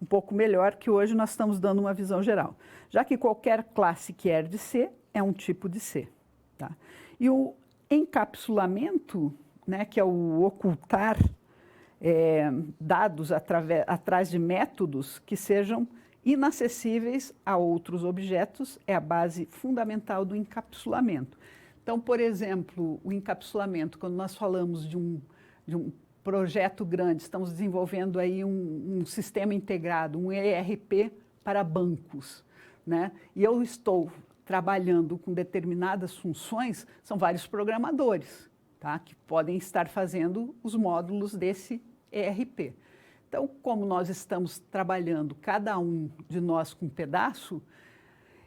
um pouco melhor que hoje nós estamos dando uma visão geral. Já que qualquer classe que herde C é um tipo de C. Tá? E o encapsulamento, né, que é o ocultar dados atrás de métodos que sejam inacessíveis a outros objetos, é a base fundamental do encapsulamento. Então, por exemplo, o encapsulamento, quando nós falamos de um projeto grande, estamos desenvolvendo aí um sistema integrado, um ERP para bancos, né? E eu estou trabalhando com determinadas funções, são vários programadores, tá? Que podem estar fazendo os módulos desse ERP. Então, como nós estamos trabalhando, cada um de nós com um pedaço,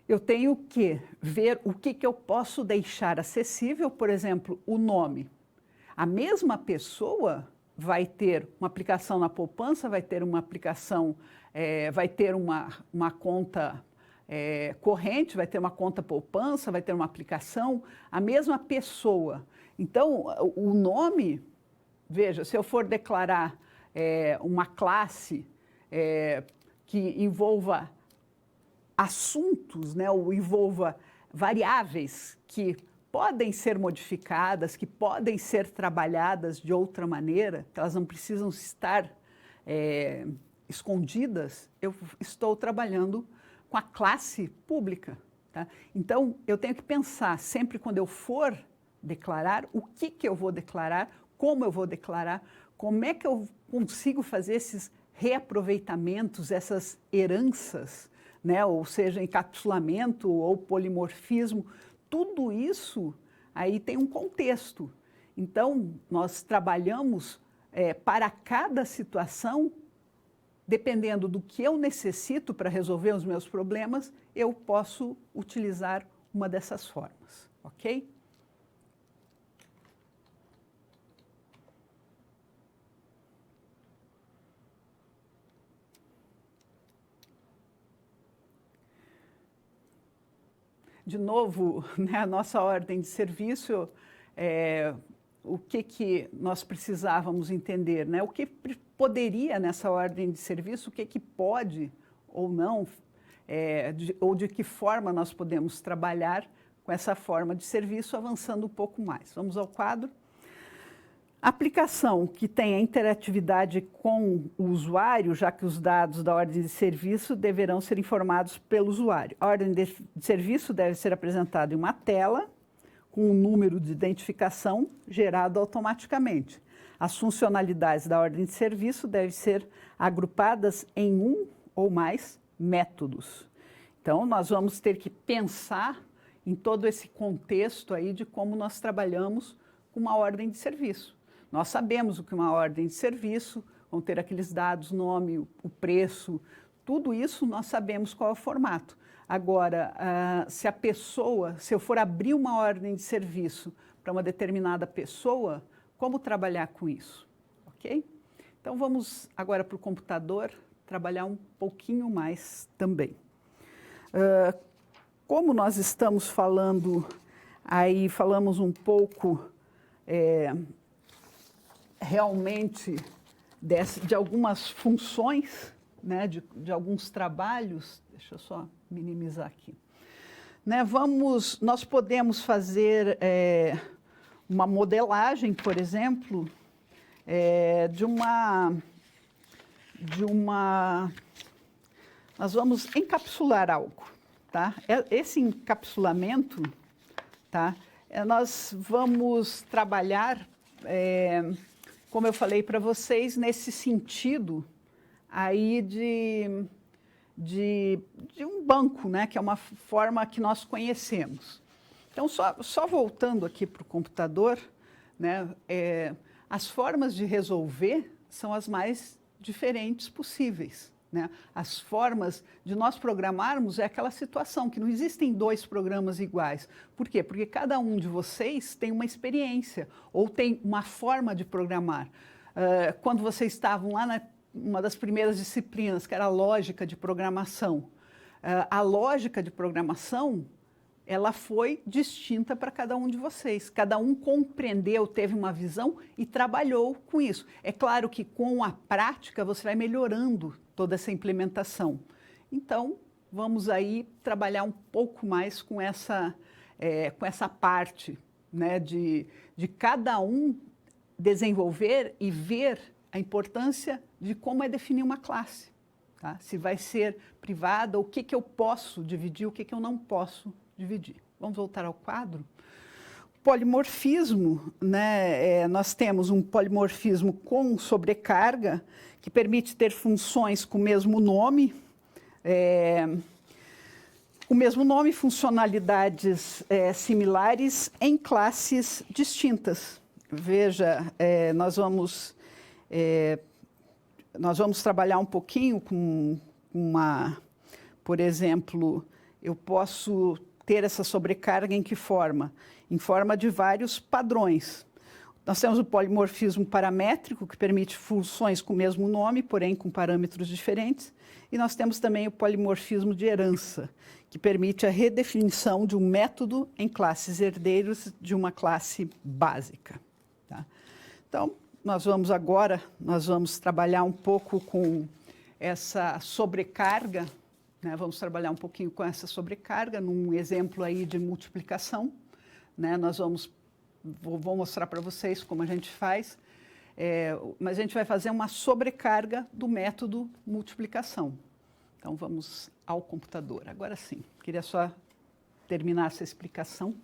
eu tenho que ver o que eu posso deixar acessível, por exemplo, o nome. A mesma pessoa vai ter uma aplicação na poupança, vai ter uma aplicação, vai ter uma conta corrente, vai ter uma conta poupança, vai ter uma aplicação, a mesma pessoa. Então, o nome, veja, se eu for declarar uma classe que envolva assuntos, né, ou envolva variáveis que podem ser modificadas, que podem ser trabalhadas de outra maneira, que elas não precisam estar escondidas, eu estou trabalhando com a classe pública. Tá? Então, eu tenho que pensar sempre quando eu for declarar, o que eu vou declarar, como eu vou declarar, como é que eu consigo fazer esses reaproveitamentos, essas heranças, né? Ou seja, encapsulamento ou polimorfismo, tudo isso aí tem um contexto. Então, nós trabalhamos para cada situação, dependendo do que eu necessito para resolver os meus problemas, eu posso utilizar uma dessas formas, ok? De novo, né, a nossa ordem de serviço, o que nós precisávamos entender, né? O que poderia nessa ordem de serviço, o que pode ou não, ou de que forma nós podemos trabalhar com essa forma de serviço, avançando um pouco mais. Vamos ao quadro. Aplicação que tem a interatividade com o usuário, já que os dados da ordem de serviço deverão ser informados pelo usuário. A ordem de serviço deve ser apresentada em uma tela com um número de identificação gerado automaticamente. As funcionalidades da ordem de serviço devem ser agrupadas em um ou mais métodos. Então, nós vamos ter que pensar em todo esse contexto aí de como nós trabalhamos com uma ordem de serviço. Nós sabemos o que é uma ordem de serviço, vão ter aqueles dados, nome, o preço, tudo isso nós sabemos qual é o formato. Agora, se eu for abrir uma ordem de serviço para uma determinada pessoa, como trabalhar com isso? Ok? Então, vamos agora para o computador trabalhar um pouquinho mais também. Como nós estamos falando aí, falamos um pouco realmente de algumas funções, né, de alguns trabalhos. Deixa eu só minimizar aqui. Né, nós podemos fazer uma modelagem, por exemplo, nós vamos encapsular algo, tá? Esse encapsulamento, tá? Nós vamos trabalhar, como eu falei para vocês, nesse sentido aí de um banco, né? Que é uma forma que nós conhecemos. Então, só voltando aqui para o computador, né? As formas de resolver são as mais diferentes possíveis, né? As formas de nós programarmos é aquela situação que não existem dois programas iguais. Por quê? Porque cada um de vocês tem uma experiência ou tem uma forma de programar. Quando vocês estavam lá uma das primeiras disciplinas, que era a lógica de programação, a lógica de programação ela foi distinta para cada um de vocês. Cada um compreendeu, teve uma visão e trabalhou com isso. É claro que com a prática você vai melhorando toda essa implementação. Então, vamos aí trabalhar um pouco mais com essa parte, né, de cada um desenvolver e ver a importância de como é definir uma classe. Tá? Se vai ser privada, o que eu posso dividir, o que eu não posso dividir. Vamos voltar ao quadro. Polimorfismo, né? Nós temos um polimorfismo com sobrecarga, que permite ter funções com o mesmo nome, funcionalidades similares em classes distintas. Veja, nós vamos trabalhar um pouquinho com por exemplo, eu posso ter essa sobrecarga em que forma? Em forma de vários padrões. Nós temos o polimorfismo paramétrico, que permite funções com o mesmo nome, porém com parâmetros diferentes. E nós temos também o polimorfismo de herança, que permite a redefinição de um método em classes herdeiros de uma classe básica. Tá? Então, nós vamos trabalhar um pouco com essa sobrecarga, né? Vamos trabalhar um pouquinho com essa sobrecarga, num exemplo aí de multiplicação. Né? Vou mostrar para vocês como a gente faz, mas a gente vai fazer uma sobrecarga do método multiplicação. Então, vamos ao computador. Agora sim, queria só terminar essa explicação.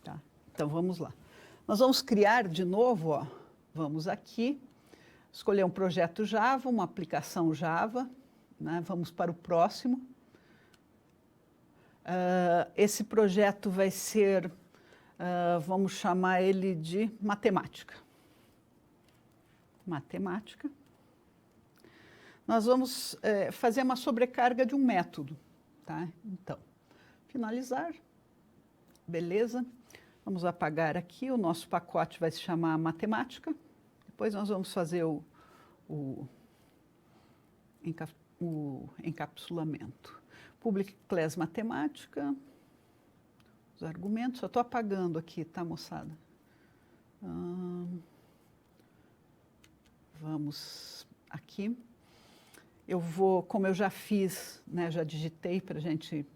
Tá? Então, vamos lá. Nós vamos criar de novo, ó. Vamos aqui, escolher um projeto Java, uma aplicação Java, né? Vamos para o próximo. Esse projeto vai ser, vamos chamar ele de matemática. Matemática. Nós vamos fazer uma sobrecarga de um método. Tá? Então, finalizar. Beleza. Vamos apagar aqui, o nosso pacote vai se chamar matemática. Depois nós vamos fazer o encapsulamento. Public class matemática, os argumentos, eu estou apagando aqui, tá, moçada? Vamos aqui. Eu vou, como eu já fiz, né, já digitei para a gente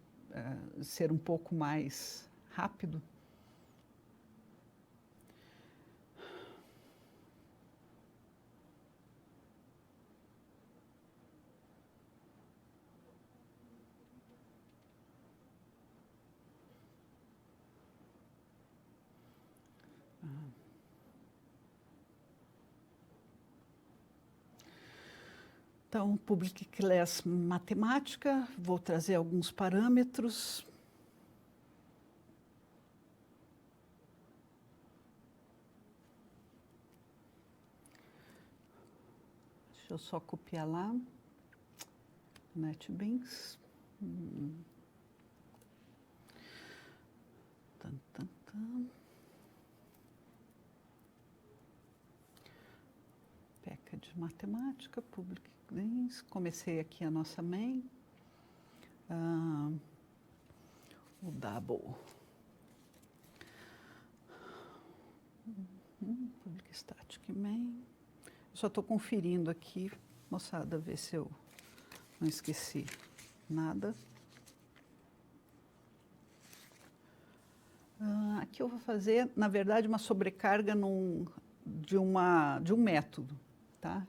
ser um pouco mais rápido. Então, Public Class Matemática, vou trazer alguns parâmetros. Deixa eu só copiar lá. NetBeans. Package matemática, Public Class. Comecei aqui a nossa main. O double. Public static main. Só estou conferindo aqui, moçada, ver se eu não esqueci nada. Aqui eu vou fazer, na verdade, uma sobrecarga de um método. Tá?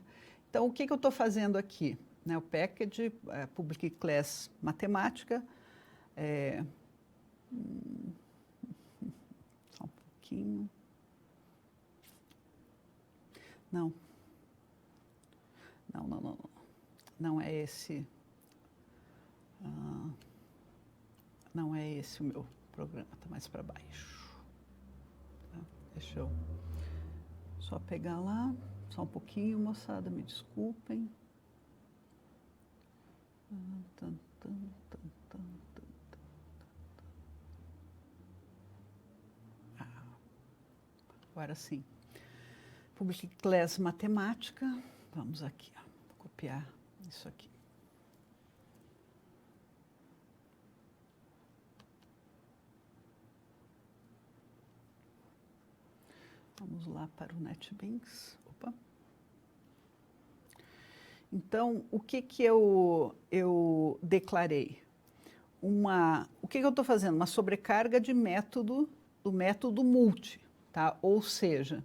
Então, o que eu estou fazendo aqui? Né, o package, Public Class Matemática. Só um pouquinho. Não. Não é esse. Não é esse o meu programa, está mais para baixo. Tá? Deixa eu só pegar lá, só um pouquinho, moçada, me desculpem. Agora sim. Public Class Matemática. Vamos aqui, ó, vou copiar isso aqui. Vamos lá para o NetBeans. Opa. Então, o que eu declarei? O que eu estou fazendo? Uma sobrecarga de método, do método multi, tá? Ou seja,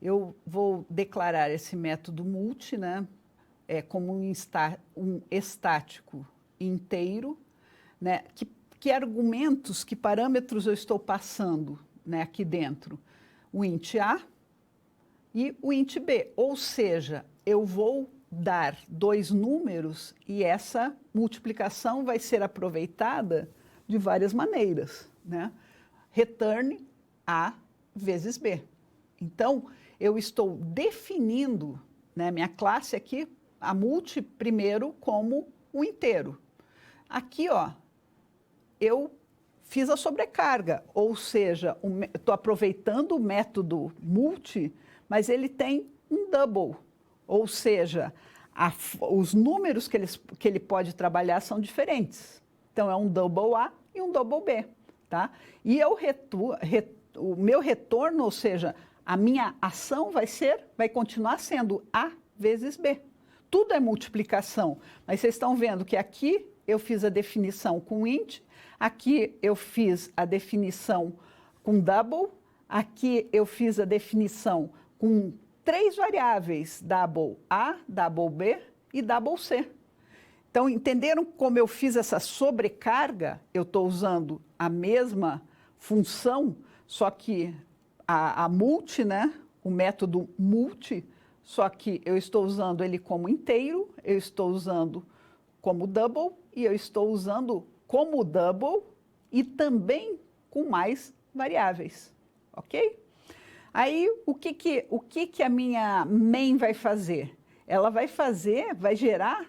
eu vou declarar esse método multi, né, como um estático inteiro, né, que argumentos, que parâmetros eu estou passando, né, aqui dentro? O int A e o int B, ou seja, eu vou dar dois números e essa multiplicação vai ser aproveitada de várias maneiras, né? Return A vezes B. Então, eu estou definindo, né, minha classe aqui, a multi primeiro como um inteiro. Aqui, ó, eu fiz a sobrecarga, ou seja, estou aproveitando o método multi, mas ele tem um double, ou seja, os números que ele pode trabalhar são diferentes. Então, é um double A e um double B, tá? E o meu retorno, ou seja, a minha ação vai continuar sendo A vezes B. Tudo é multiplicação, mas vocês estão vendo que aqui eu fiz a definição com int, aqui eu fiz a definição com double, aqui eu fiz a definição com 3 variáveis, double A, double B e double C. Então, entenderam como eu fiz essa sobrecarga? Eu estou usando a mesma função, só que a multi, né? O método multi, só que eu estou usando ele como inteiro, eu estou usando como double e eu estou usando como double e também com mais variáveis, ok? Aí, o que a minha main vai fazer? Ela vai gerar,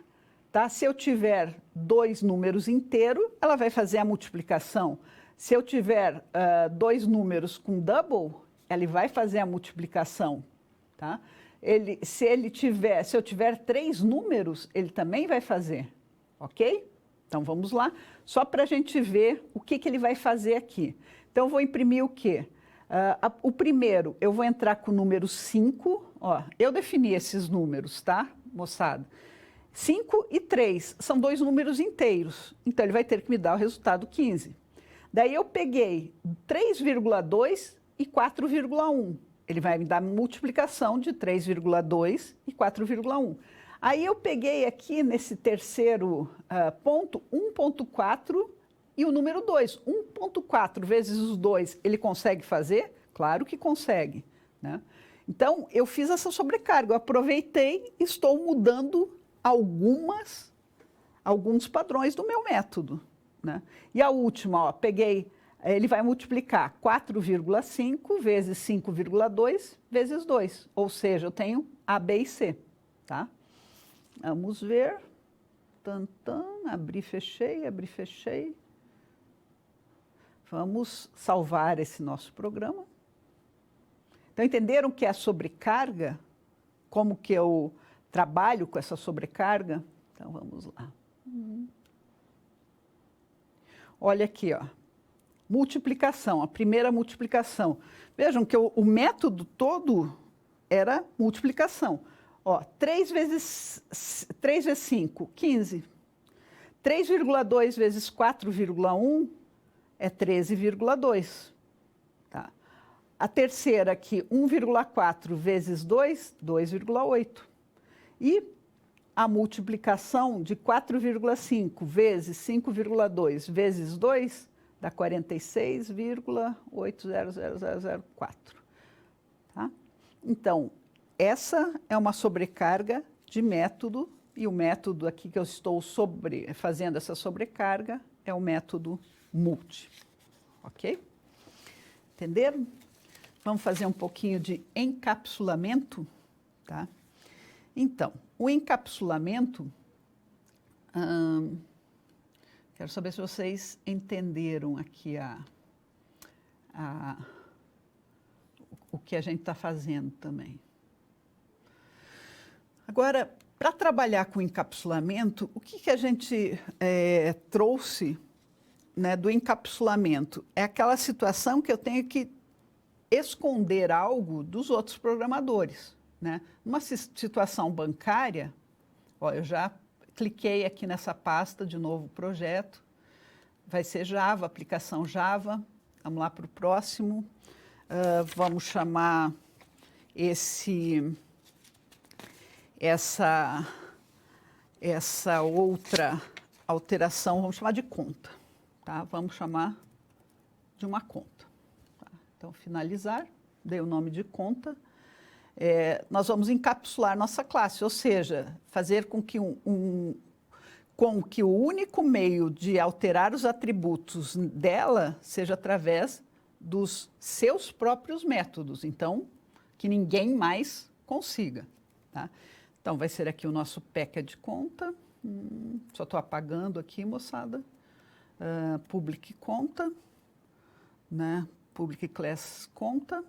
tá? Se eu tiver dois números inteiros, ela vai fazer a multiplicação. Se eu tiver dois números com double, ele vai fazer a multiplicação, tá? Se eu tiver 3 números, ele também vai fazer, ok? Então, vamos lá, só para a gente ver o que ele vai fazer aqui. Então, eu vou imprimir o quê? O primeiro, eu vou entrar com o número 5, ó, eu defini esses números, tá, moçada? 5 e 3 são 2 números inteiros, então ele vai ter que me dar o resultado 15. Daí eu peguei 3,2 e 4,1. Ele vai me dar multiplicação de 3,2 e 4,1. Aí eu peguei aqui nesse terceiro ponto 1,4 e o número 2. 1,4 vezes os 2, ele consegue fazer? Claro que consegue, né? Então, eu fiz essa sobrecarga, eu aproveitei e estou mudando alguns padrões do meu método, né? E a última, ó, ele vai multiplicar 4,5 vezes 5,2 vezes 2, ou seja, eu tenho A, B e C, tá? Vamos ver. Abri, fechei. Vamos salvar esse nosso programa. Então, entenderam o que é a sobrecarga? Como que eu trabalho com essa sobrecarga? Então, vamos lá. Olha aqui, ó. Multiplicação, a primeira multiplicação. Vejam que o método todo era multiplicação. Ó, 3 vezes 5, 15. 3,2 vezes 4,1 é 13,2. Tá? A terceira aqui, 1,4 vezes 2, 2,8. E a multiplicação de 4,5 vezes 5,2 vezes 2 dá 46,80004. Tá? Então, essa é uma sobrecarga de método, e o método aqui que eu estou fazendo essa sobrecarga é o método multi. Ok? Entenderam? Vamos fazer um pouquinho de encapsulamento, tá? Então, o encapsulamento, quero saber se vocês entenderam aqui o que a gente está fazendo também. Agora, para trabalhar com encapsulamento, o que a gente trouxe, né, do encapsulamento? É aquela situação que eu tenho que esconder algo dos outros programadores, né? Numa situação bancária, ó, eu já cliquei aqui nessa pasta, de novo projeto, vai ser Java, aplicação Java. Vamos lá para o próximo. Vamos chamar essa outra alteração, vamos chamar de conta, tá? Vamos chamar de uma conta. Tá? Então, finalizar, dei o nome de conta. Nós vamos encapsular nossa classe, ou seja, fazer com que o único meio de alterar os atributos dela seja através dos seus próprios métodos. Então, que ninguém mais consiga. Tá? Então, vai ser aqui o nosso package conta. Só estou apagando aqui, moçada. Public conta, né? Public class conta.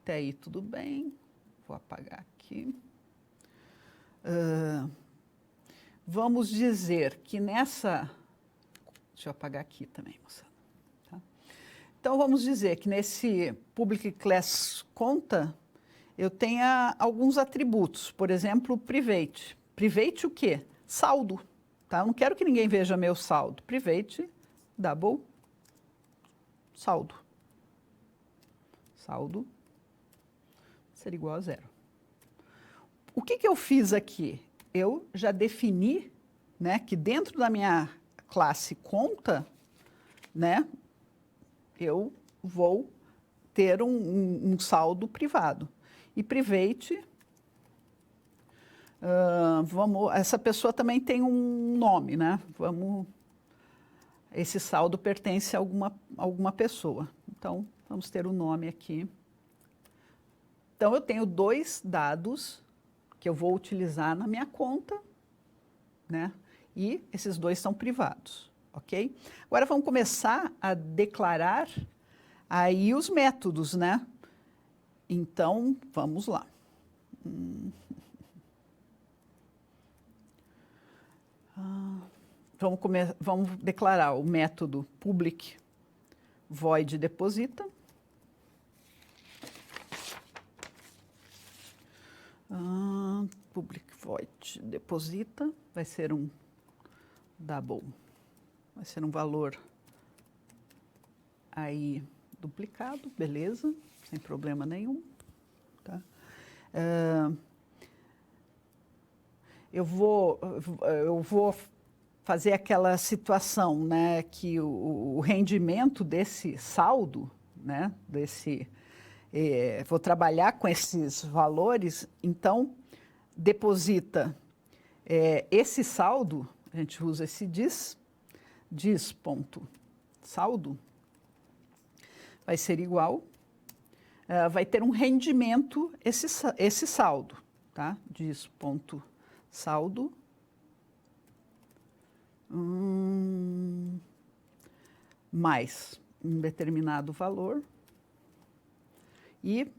Até aí tudo bem. Vou apagar aqui. Vamos dizer que nessa... Deixa eu apagar aqui também, moçada. Tá? Então, vamos dizer que nesse public class conta, eu tenha alguns atributos. Por exemplo, private. Private o quê? Saldo. Tá? Eu não quero que ninguém veja meu saldo. Private, double, saldo. Saldo ser igual a 0. O que eu fiz aqui? Eu já defini, né, que dentro da minha classe conta, né, eu vou ter um saldo privado. E private, essa pessoa também tem um nome, né? Esse saldo pertence a alguma pessoa. Então, vamos ter o nome aqui. Então, eu tenho 2 dados que eu vou utilizar na minha conta, né? E esses 2 são privados, ok? Agora, vamos começar a declarar aí os métodos, né? Então, vamos lá. Vamos declarar o método public void deposita. Public void deposita, vai ser um double, vai ser um valor aí duplicado, beleza, sem problema nenhum. Tá? Eu vou fazer aquela situação, né, que o rendimento desse saldo, né, vou trabalhar com esses valores, então, deposita Esse saldo, a gente usa esse diz.saldo, vai ser igual, vai ter um rendimento esse saldo, tá? Diz.saldo mais um determinado valor e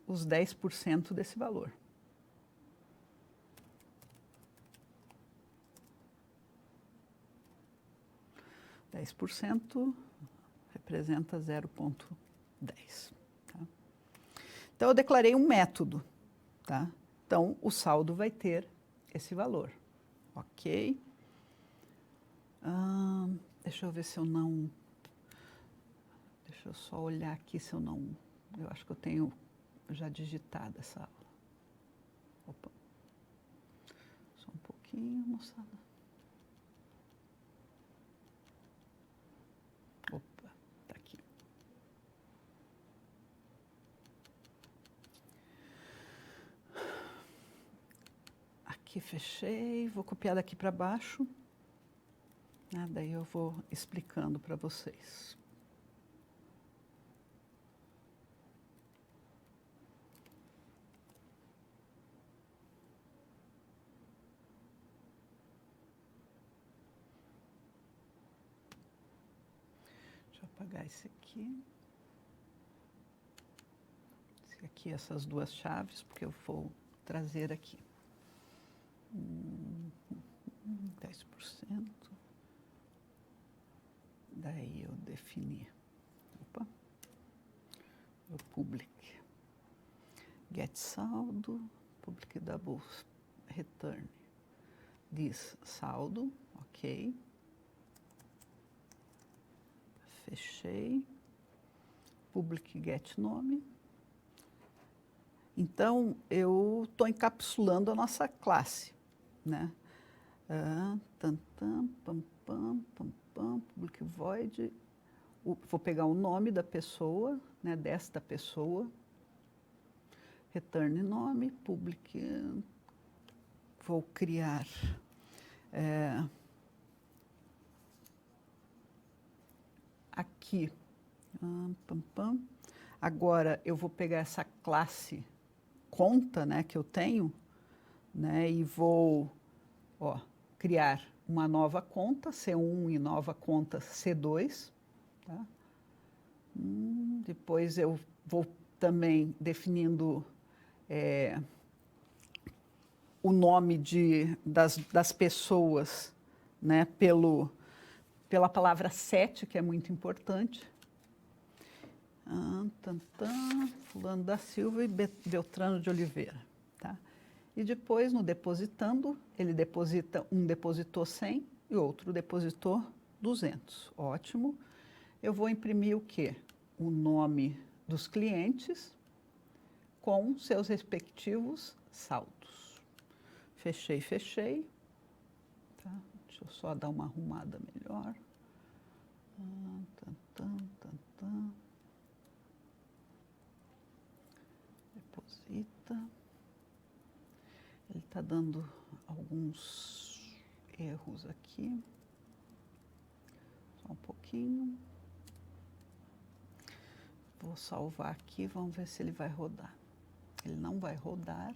os 10% desse valor. Dez por cento representa 0,10. Tá? Então, eu declarei um método. Tá? Então, o saldo vai ter esse valor. Ok. Deixa eu ver se eu não... Deixa eu só olhar aqui se eu não... Eu acho que eu tenho já digitado essa aula. Opa. Só um pouquinho, moçada. Opa, tá aqui. Aqui fechei, vou copiar daqui para baixo. Daí eu vou explicando para vocês. Deixa eu apagar esse aqui. Esse aqui, essas duas chaves, porque eu vou trazer aqui. 10%. Daí eu defini, o public get saldo, public double return, diz saldo, ok. Fechei, public get nome. Então, eu estou encapsulando a nossa classe, né? Public void, vou pegar o nome da pessoa, né, desta pessoa, return nome, public, vou criar aqui, agora eu vou pegar essa classe conta, né, que eu tenho, né, e vou, criar uma nova conta, C1 e nova conta C2. Tá? Depois eu vou também definindo o nome das pessoas, né, pela palavra set, que é muito importante. Fulano da Silva e Beltrano de Oliveira. Tá? E depois, no depositando, um depositou 100 e outro depositou 200. Ótimo. Eu vou imprimir o quê? O nome dos clientes com seus respectivos saldos. Fechei. Tá? Deixa eu só dar uma arrumada melhor. Deposita. Ele está dando alguns erros aqui. Só um pouquinho. Vou salvar aqui, vamos ver se ele vai rodar. Ele não vai rodar.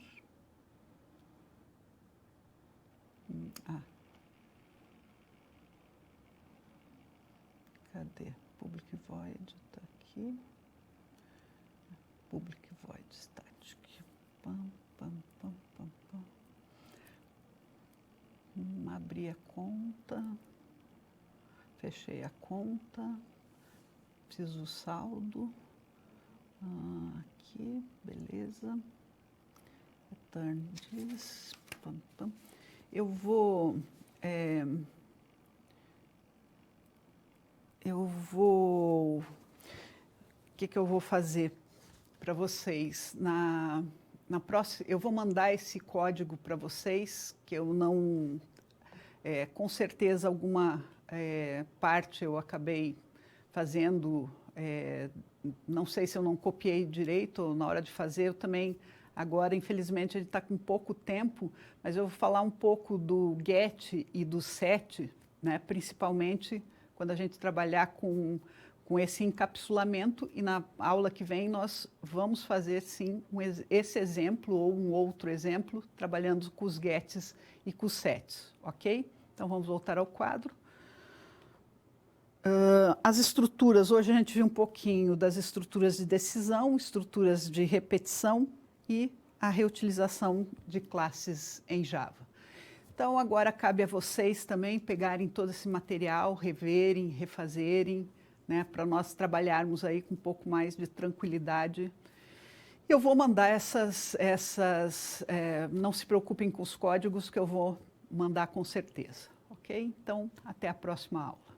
Cadê? Public void está aqui. Public void static. Abri a conta. Fechei a conta. Preciso do saldo. Aqui, beleza. Return this. Eu vou... O que eu vou fazer para vocês? Na próxima, eu vou mandar esse código para vocês, que eu não... com certeza, alguma parte eu acabei fazendo... não sei se eu não copiei direito, ou na hora de fazer, eu também Agora, infelizmente, ele está com pouco tempo, mas eu vou falar um pouco do GET e do SET, né, principalmente quando a gente trabalhar com esse encapsulamento, e na aula que vem nós vamos fazer, sim, esse exemplo ou um outro exemplo, trabalhando com os GETs e com os SETs, ok? Então, vamos voltar ao quadro. As estruturas, hoje a gente viu um pouquinho das estruturas de decisão, estruturas de repetição e a reutilização de classes em Java. Então, agora cabe a vocês também pegarem todo esse material, reverem, refazerem, né, para nós trabalharmos aí com um pouco mais de tranquilidade. Eu vou mandar não se preocupem com os códigos, que eu vou mandar com certeza, ok? Então, até a próxima aula.